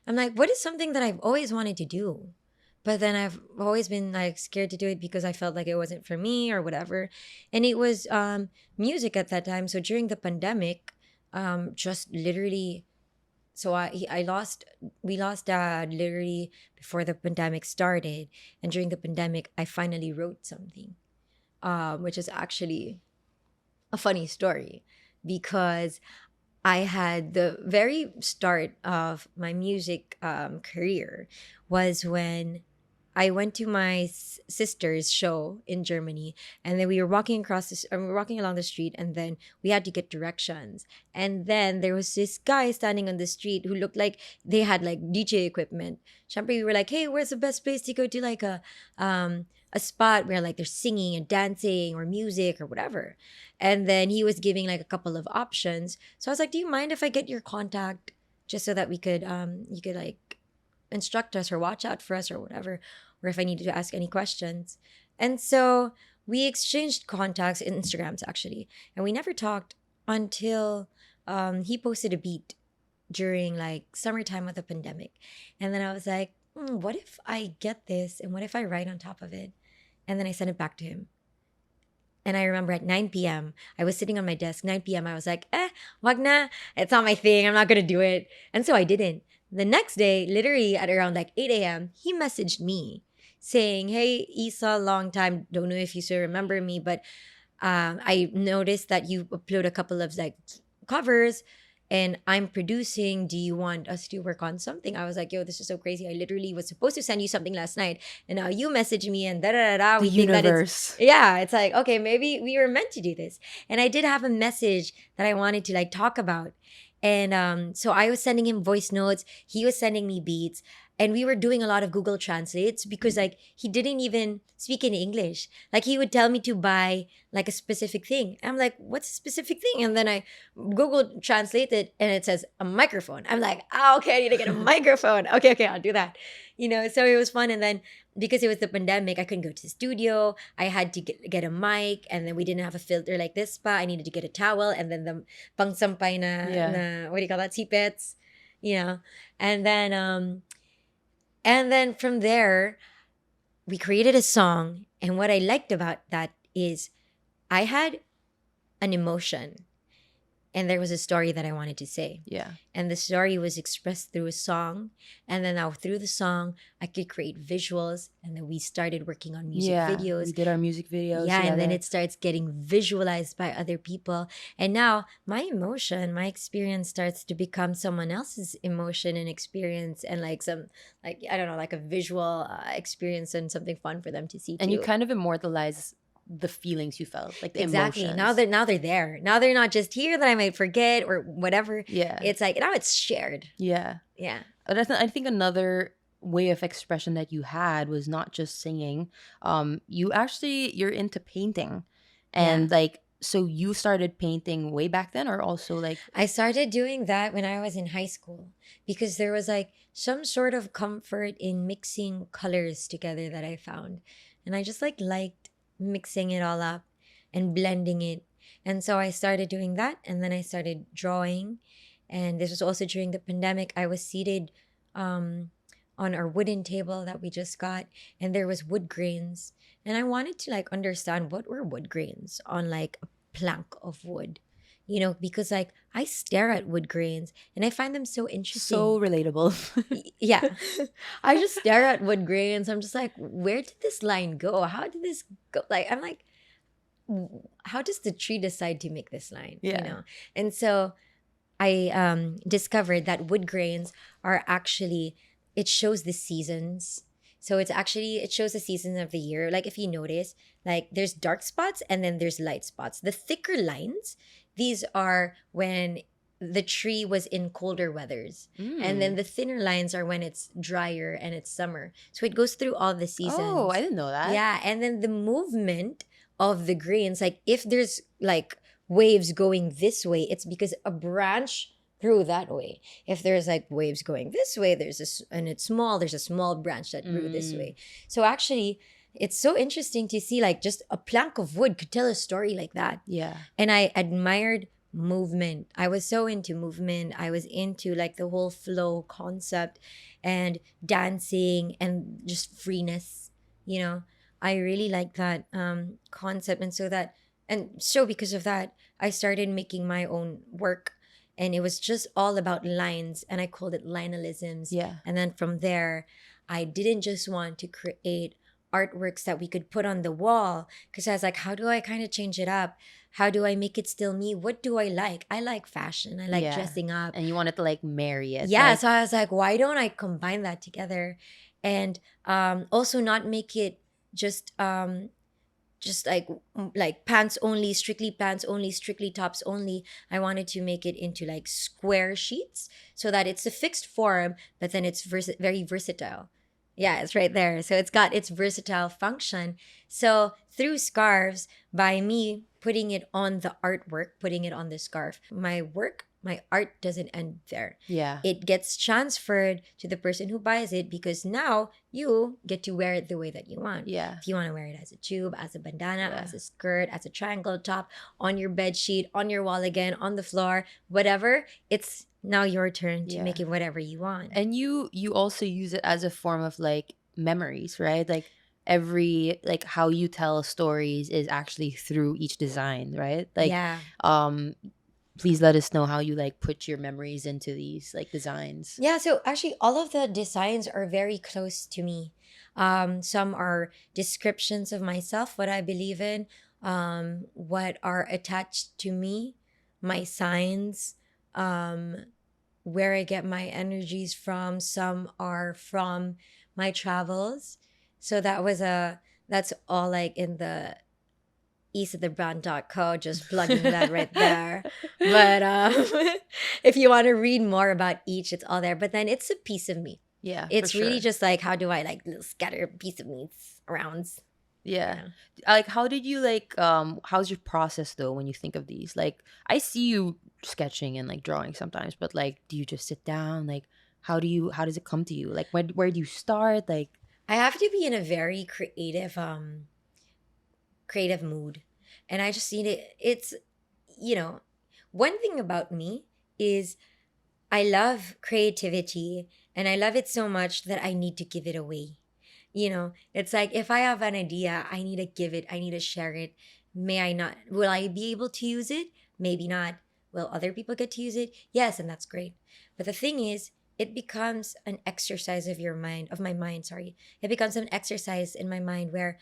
like, what is something that I've always wanted to do? But then I've always been like scared to do it because I felt like it wasn't for me or whatever. And it was music at that time. So during the pandemic, just literally, so we lost dad literally before the pandemic started. And during the pandemic, I finally wrote something, which is actually a funny story, because I had the very start of my music career was when I went to my sister's show in Germany, and then we were walking we were walking along the street, and then we had to get directions. And then there was this guy standing on the street who looked like they had like DJ equipment. Syempre, we were like, "Hey, where's the best place to go to like a spot where like they're singing and dancing or music or whatever?" And then he was giving like a couple of options. So I was like, "Do you mind if I get your contact just so that we could you could like instruct us or watch out for us or whatever, or if I needed to ask any questions?" And so we exchanged contacts in Instagrams actually, and we never talked until he posted a beat during like summertime of the pandemic. And then I was like, what if I get this and what if I write on top of it? And then I sent it back to him. And I remember at 9 p.m., I was sitting on my desk, 9 p.m., I was like, wag na, it's not my thing, I'm not gonna do it. And so I didn't. The next day, literally at around like 8 a.m., he messaged me saying, "Hey, Issa, long time. Don't know if you still remember me, but I noticed that you upload a couple of like covers and I'm producing. Do you want us to work on something?" I was like, "Yo, this is so crazy. I literally was supposed to send you something last night, and now you message me and da da da da." The We think that universe. it's like, okay, maybe we were meant to do this. And I did have a message that I wanted to like talk about. And so I was sending him voice notes. He was sending me beats. and we were doing a lot of Google Translates because like he didn't even speak in English. Like he would tell me to buy like a specific thing. I'm like, what's a specific thing? And then I Google Translate it and it says a microphone. I'm like, oh, okay, I need to get a microphone. Okay, I'll do that. So it was fun. And then because it was the pandemic, I couldn't go to the studio. I had to get a mic, and then we didn't have a filter like this pa. I needed to get a towel, and then the pangsampay na what do you call that? Sipets, you know. And then from there, we created a song. And what I liked about that is I had an emotion and there was a story that I wanted to say. Yeah. And the story was expressed through a song. And then now through the song, I could create visuals. And then we started working on music videos. We did our music videos. Yeah, and then together. it starts getting visualized by other people. And now my emotion, my experience starts to become someone else's emotion and experience, and like some, like, I don't know, like a visual experience and something fun for them to see And too. you kind of immortalize the feelings you felt, like the Exactly. emotions. Now they're there. Now they're not just here that I might forget or whatever. Yeah. It's like now it's shared. Yeah. Yeah. But I think another way of expression that you had was not just singing. You're into painting, and like, so you started painting way back then, or also like I started doing that when I was in high school because there was like some sort of comfort in mixing colors together that I found. And I just liked mixing it all up and blending it. And so I started doing that, and then I started drawing. And this was also during the pandemic. I was seated on our wooden table that we just got, and there was wood grains. And I wanted to like understand what were wood grains on like a plank of wood, because like I stare at wood grains and I find them so interesting. so relatable. Yeah. I just stare at wood grains. I'm just like, where did this line go? How did this go? Like, I'm like, how does the tree decide to make this line? Yeah. And so I discovered that wood grains are actually, it shows the seasons. So it shows the seasons of the year. Like if you notice, like there's dark spots and then there's light spots. The thicker lines, these are when the tree was in colder weathers. And then the thinner lines are when it's drier and it's summer. So it goes through all the seasons. Oh, I didn't know that. Yeah. And then the movement of the grains, like if there's like waves going this way, it's because a branch grew that way. If there's like waves going this way, and it's small, there's a small branch that grew this way. So actually, it's so interesting to see like just a plank of wood could tell a story like that. Yeah. And I admired movement. I was so into movement. I was into like the whole flow concept and dancing and just freeness. I really like that concept. And so because of that, I started making my own work. And it was just all about lines, and I called it linealisms. Yeah. And then from there, I didn't just want to create artworks that we could put on the wall, because I was like, how do I kind of change it up? How do I make it still me? What do I like? I like fashion. I like dressing up. And you wanted to like marry it. Yeah. Like, So I was like, why don't I combine that together? And also not make it just like pants only, strictly pants only, strictly tops only. I wanted to make it into like square sheets so that it's a fixed form, but then it's very versatile. Yeah, it's right there. So it's got its versatile function. So through scarves, by me putting it on the artwork, putting it on the scarf, my art doesn't end there. Yeah. It gets transferred to the person who buys it, because now you get to wear it the way that you want. Yeah. If you want to wear it as a tube, as a bandana, as a skirt, as a triangle top, on your bed sheet, on your wall again, on the floor, whatever, it's now your turn to make it whatever you want. And you also use it as a form of like memories, right? Like like how you tell stories is actually through each design, right? Like please let us know how you like put your memories into these like designs. Yeah, so actually all of the designs are very close to me. Some are descriptions of myself, what I believe in, what are attached to me, my signs, where I get my energies from. Some are from my travels. So that's all like in the issathebrand.co, just plugging that right there. But if you want to read more about each, it's all there. But then it's a piece of me. Yeah, for It's really sure. just like, how do I like scatter a piece of meats around? Yeah. Yeah. Like, how did you like how's your process though when you think of these? Like, I see you sketching and like drawing sometimes, but like do you just sit down? Like, how does it come to you? Like, where do you start? Like, I have to be in a very creative mood. And I just need it. It's, you know, one thing about me is I love creativity, and I love it so much that I need to give it away. It's like, if I have an idea, I need to give it, I need to share it. May I not, will I be able to use it? Maybe not. Will other people get to use it? Yes, and that's great. But the thing is, it becomes an exercise of my mind, sorry. It becomes an exercise in my mind where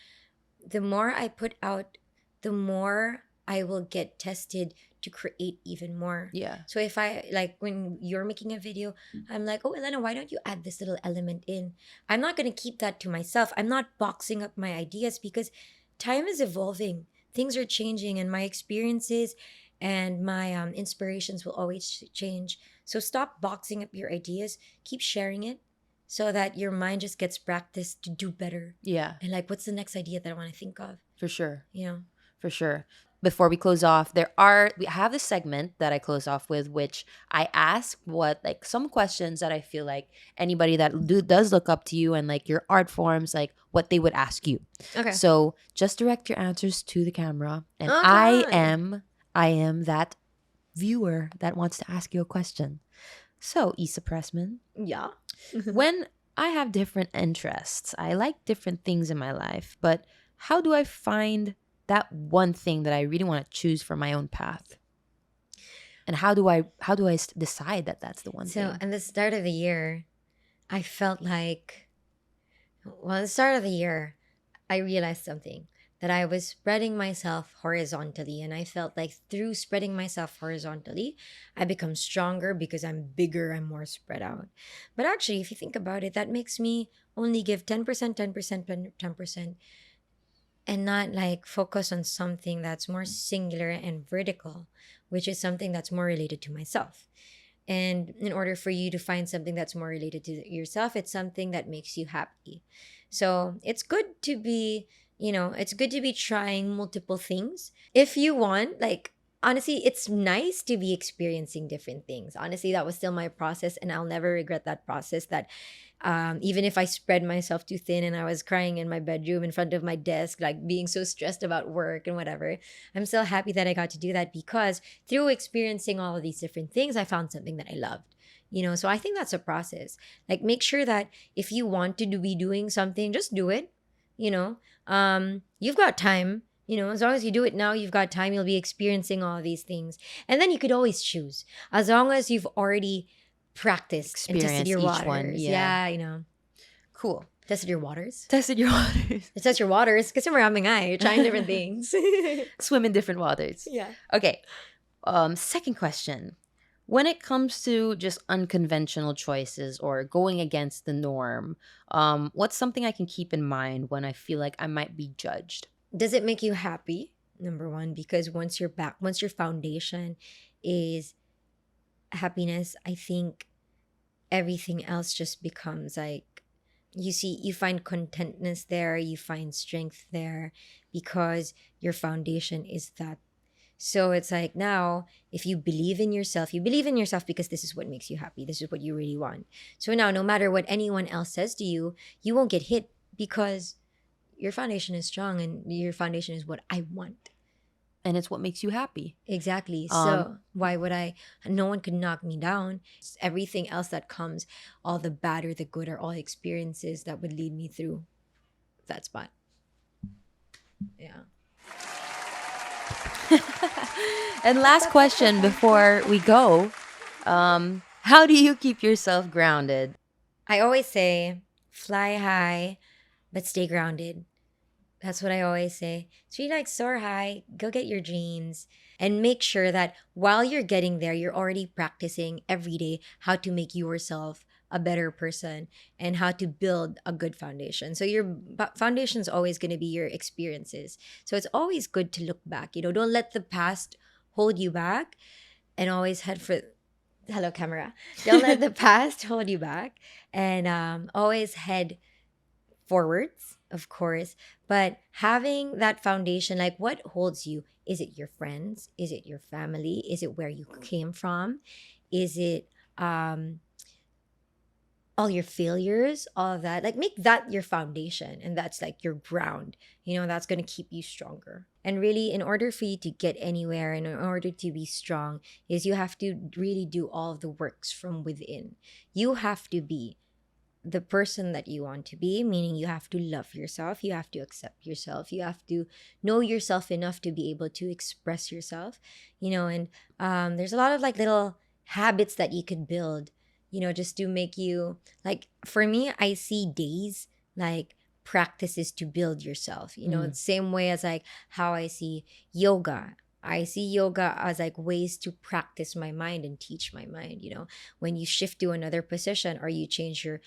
the more I put out, the more I will get tested to create even more. yeah. So if I like, when you're making a video, I'm like, oh, Elena, why don't you add this little element in? I'm not going to keep that to myself. I'm not boxing up my ideas, because time is evolving. Things are changing, and my experiences and my inspirations will always change. So stop boxing up your ideas. Keep sharing it, so that your mind just gets practiced to do better. Yeah, And like, what's the next idea that I want to think of? for sure. You know? For sure. Before we close off, we have this segment that I close off with, which I ask what like some questions that I feel like anybody that does look up to you and like your art forms, like what they would ask you. Okay. So just direct your answers to the camera, and Oh, I come on. am that viewer that wants to ask you a question. So Issa Pressman, Yeah. when I have different interests, I like different things in my life, but how do I find that one thing that I really want to choose for my own path? And how do I decide that that's the one So, thing? at the start of the year, I felt like, well, at the start of the year, I realized something, that I was spreading myself horizontally. And I felt like through spreading myself horizontally, I become stronger because I'm bigger, I'm more spread out. But actually, if you think about it, that makes me only give 10%, 10%, 10%, and not like focus on something that's more singular and vertical, which is something that's more related to myself. And in order for you to find something that's more related to yourself, it's something that makes you happy. So it's good to be, it's good to be trying multiple things. If you want, like, honestly, it's nice to be experiencing different things. Honestly, that was still my process, and I'll never regret that process. That even if I spread myself too thin and I was crying in my bedroom in front of my desk, like being so stressed about work and whatever, I'm still happy that I got to do that, because through experiencing all of these different things, I found something that I loved. So I think that's a process. Like, make sure that if you want to be doing something, just do it. You've got time. As long as you do it now, you've got time. You'll be experiencing all of these things, and then you could always choose, as long as you've already practiced and tested Experience your each waters. one. Yeah. Yeah. Cool. Tested your waters. Tested your waters. Test your waters, kasi maraming nga eh. You're trying different things. Swim in different waters. Yeah. Okay. Second question. When it comes to just unconventional choices or going against the norm, what's something I can keep in mind when I feel like I might be judged? Does it make you happy? Number one, because once your foundation is happiness, I think everything else just becomes like, you find contentness there, you find strength there, because your foundation is that. So it's like, now, if you believe in yourself, because this is what makes you happy. This is what you really want. So now, no matter what anyone else says to you, you won't get hit, because your foundation is strong, and your foundation is what I want. And it's what makes you happy. Exactly. So why would no one could knock me down. It's everything else that comes, all the bad or the good, are all experiences that would lead me through that spot. Yeah. And last question before we go, how do you keep yourself grounded? I always say, fly high, but stay grounded. That's what I always say. So you like soar high, go get your dreams, and make sure that while you're getting there, you're already practicing every day how to make yourself a better person and how to build a good foundation. So your foundation is always going to be your experiences. So it's always good to look back. Don't let the past hold you back, and always head for hello camera. Don't let the past hold you back, and always head forwards, of course, but having that foundation, like what holds you? Is it your friends? Is it your family? Is it where you came from? Is it um all your failures, all of that? Like make that your foundation, and that's like your ground. That's going to keep you stronger. And really, in order for you to get anywhere and in order to be strong, is you have to really do all of the works from within. You have to be the person that you want to be, meaning you have to love yourself, you have to accept yourself, you have to know yourself enough to be able to express yourself. And there's a lot of like little habits that you could build, just to make you, like, for me, I see days like practices to build yourself, the same way as like how I see yoga. I see yoga as like ways to practice my mind and teach my mind. When you shift to another position or you change your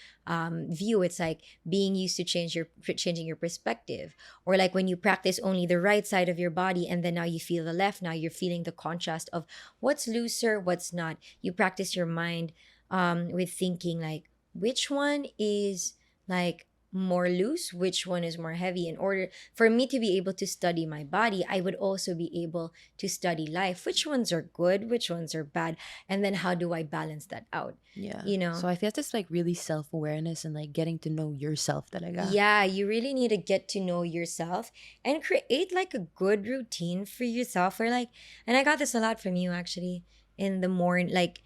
view, it's like being used to changing your perspective. Or like when you practice only the right side of your body and then now you feel the left. Now you're feeling the contrast of what's looser, what's not. You practice your mind with thinking like which one is like more loose, which one is more heavy. In order for me to be able to study my body, I would also be able to study life, which ones are good, which ones are bad, and then how do I balance that out. So I feel it's like really self-awareness and like getting to know yourself talaga. Yeah, you really need to get to know yourself and create like a good routine for yourself, or like, and I got this a lot from you actually, in the morning, like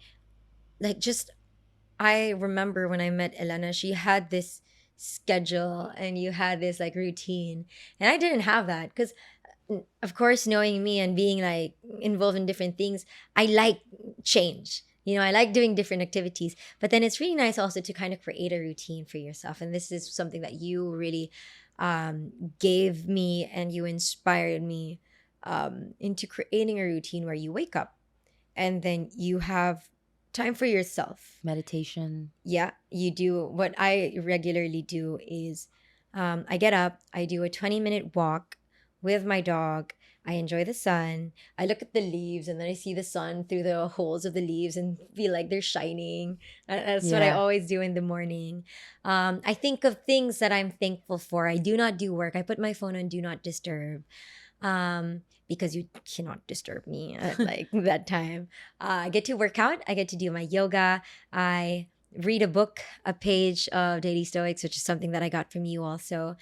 just, I remember when I met Elena, she had this schedule and you had this like routine, and I didn't have that because, of course, knowing me and being like involved in different things, I like change. I like doing different activities, but then it's really nice also to kind of create a routine for yourself. And this is something that you really gave me, and you inspired me into creating a routine where you wake up and then you have time for yourself. Meditation. Yeah, you do. What I regularly do is I get up, I do a 20-minute walk with my dog. I enjoy the sun. I look at the leaves and then I see the sun through the holes of the leaves and feel like they're shining. That's what I always do in the morning. I think of things that I'm thankful for. I do not do work. I put my phone on do not disturb. Because you cannot disturb me at like that time. I get to work out. I get to do my yoga. I read a book, a page of Daily Stoics, which is something that I got from you also.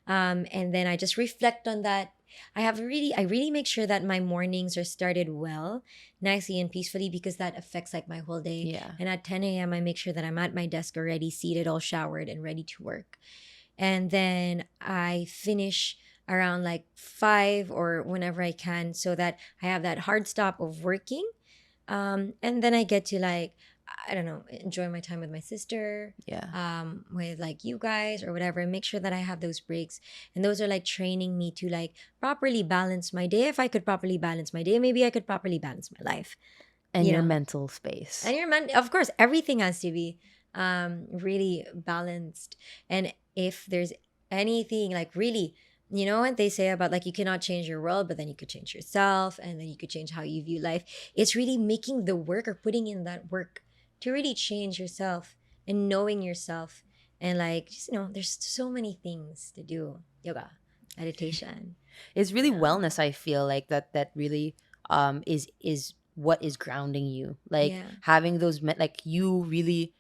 And then I just reflect on that. I really make sure that my mornings are started well, nicely and peacefully, because that affects like my whole day. Yeah. And at 10 a.m. I make sure that I'm at my desk already, seated, all showered and ready to work. And then I finish around like 5 or whenever I can, so that I have that hard stop of working. And then I get to like, I don't know, enjoy my time with my sister, with like you guys or whatever, and make sure that I have those breaks. And those are like training me to like properly balance my day. If I could properly balance my day, maybe I could properly balance my life. And your mental space. And of course, everything has to be really balanced. And if there's anything like really, what they say about like you cannot change your world, but then you could change yourself, and then you could change how you view life. It's really making the work or putting in that work to really change yourself and knowing yourself. And like, just, there's so many things to do. Yoga, meditation. It's really wellness. I feel like that really is what is grounding you. Like having those, like you really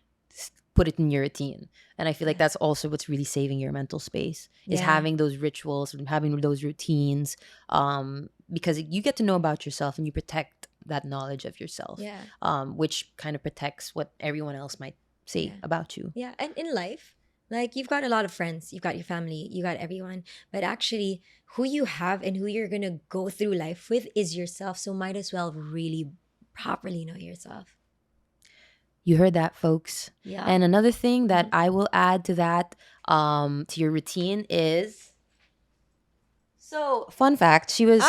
put it in your routine. And I feel like that's also what's really saving your mental space, is having those rituals and having those routines, because you get to know about yourself and you protect that knowledge of yourself, which kind of protects what everyone else might say about you. Yeah. And in life, like you've got a lot of friends, you've got your family, you got everyone, but actually who you have and who you're going to go through life with is yourself. So might as well really properly know yourself. You heard that, folks. Yeah. And another thing that I will add to that, to your routine is, so fun fact, she was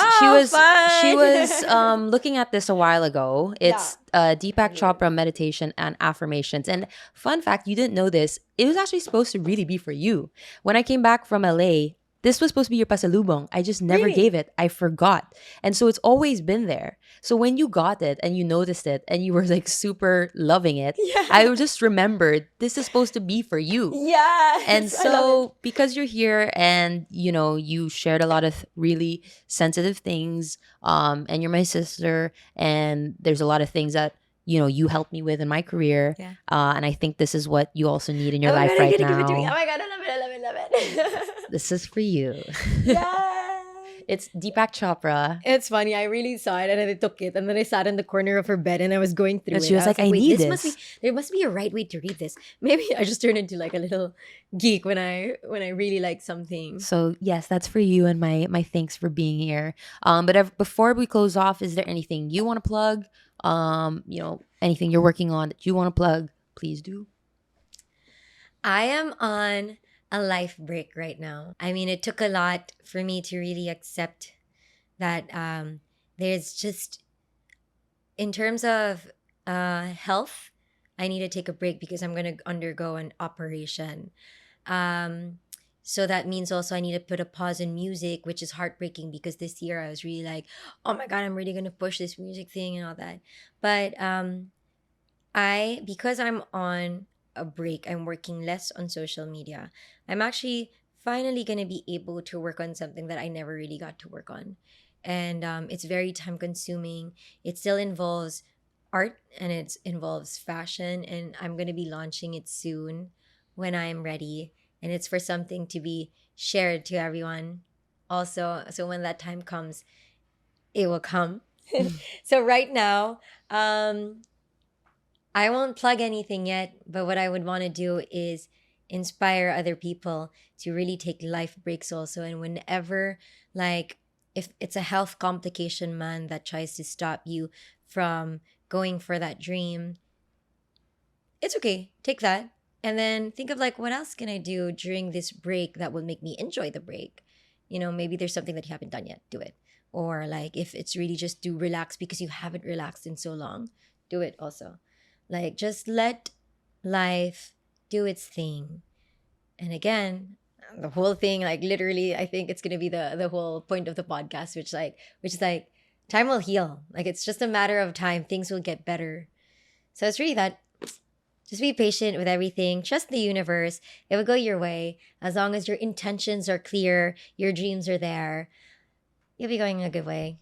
looking at this a while ago. It's Deepak Chopra meditation and affirmations. And fun fact, you didn't know this, it was actually supposed to really be for you. When I came back from LA, this was supposed to be your pasalubong. I just never Really? gave it. I forgot. And so it's always been there. So when you got it and you noticed it and you were like super loving it, I Yeah. just remembered this is supposed to be for you. And Yes. I love it. so because you're here and you shared a lot of really sensitive things, and you're my sister, and there's a lot of things that you helped me with in my career, Yeah. and I think this is what you also need in your Oh my life god, I'm right gonna give it to me. Oh now. my god, I love it, I love it, I love it. This is for you. Yeah. It's Deepak Chopra. It's funny. I really saw it and then I took it and then I sat in the corner of her bed and I was going through And it. she was I was like, like, I wait, need this must be this. there must be a right way to read this. Maybe I just turned into like a little geek when I really like something. So yes, that's for you, and my thanks for being here. But before we close off, is there anything you want to plug? Anything you're working on that you want to plug? Please do. I am on a life break right now. I mean, it took a lot for me to really accept that there's just in terms of health, I need to take a break because I'm going to undergo an operation. Um, so that means also I need to put a pause in music, which is heartbreaking because this year I was really like, oh my God, I'm really going to push this music thing and all that. But because I'm on a break, I'm working less on social media. I'm actually finally going to be able to work on something that I never really got to work on. And it's very time consuming. It still involves art and it involves fashion. And I'm going to be launching it soon when I'm ready. And it's for something to be shared to everyone also. So when that time comes, it will come. So right now, I won't plug anything yet, but what I would want to do is inspire other people to really take life breaks also. And whenever, like, if it's a health complication, man, that tries to stop you from going for that dream, it's okay. Take that. And then think of like, what else can I do during this break that will make me enjoy the break? Maybe there's something that you haven't done yet, do it. Or like, if it's really just to relax because you haven't relaxed in so long, do it also. Like, just let life do its thing. And again, the whole thing, like literally, I think it's gonna be the whole point of the podcast, which is like time will heal. Like it's just a matter of time. Things will get better. So it's really that. Just be patient with everything. Trust the universe. It will go your way as long as your intentions are clear, your dreams are there. You'll be going in a good way.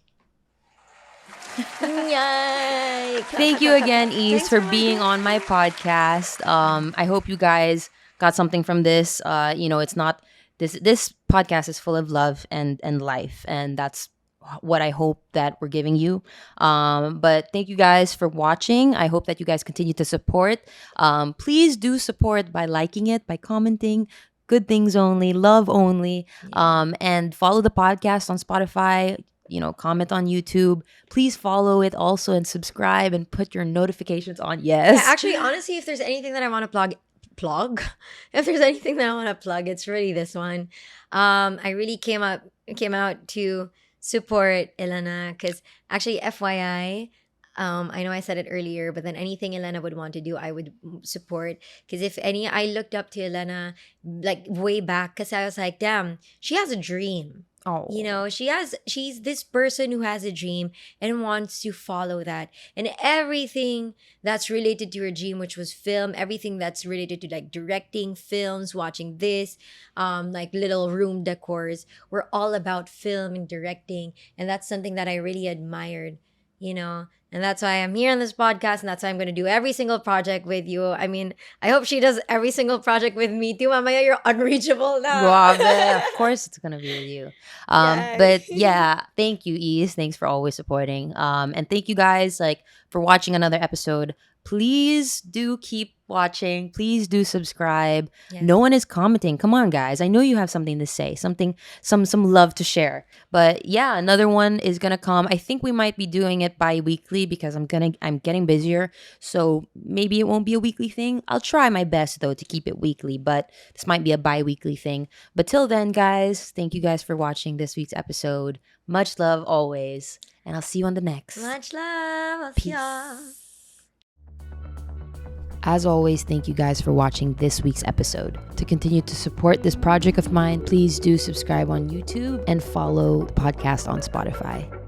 Yay! Clap, Thank clap, you clap, clap, again, clap. Ise, Thanks for for being having on my me. podcast. I hope you guys got something from this. It's not this podcast is full of love and life, and that's what I hope that we're giving you. But thank you guys for watching. I hope that you guys continue to support. Please do support by liking it, by commenting. Good things only, love only. And follow the podcast on Spotify. Comment on YouTube. Please follow it also and subscribe and put your notifications on. Yeah, Yes. actually, honestly, if there's anything that I want to plug, if there's anything that I want to plug, it's really this one. I really came out to support Elena because actually, FYI, I know I said it earlier, but then anything Elena would want to do, I would support. Because if any, I looked up to Elena like way back because I was like, damn, she has a dream. Oh. She's this person who has a dream and wants to follow that. And everything that's related to her dream, which was film, everything that's related to like directing films, watching this, like little room decors, were all about film and directing. And that's something that I really admired, and that's why I'm here on this podcast, and that's why I'm going to do every single project with you. I mean, I hope she does every single project with me too. Mamaya, you're unreachable now. Grabe. Of course it's gonna be with you. Yes. But yeah, thank you, Ise. Thanks for always supporting. And thank you guys for watching another episode. Please do keep watching. Please do subscribe. Yes. No one is commenting. Come on, guys. I know you have something to say, something, some love to share. But yeah, another one is gonna come. I think we might be doing it bi-weekly because I'm getting busier. So maybe it won't be a weekly thing. I'll try my best though to keep it weekly, but this might be a bi-weekly thing. But till then, guys, thank you guys for watching this week's episode. Much love always, and I'll see you on the next. Much love. I'll see Peace. y'all. As always, thank you guys for watching this week's episode. To continue to support this project of mine, please do subscribe on YouTube and follow the podcast on Spotify.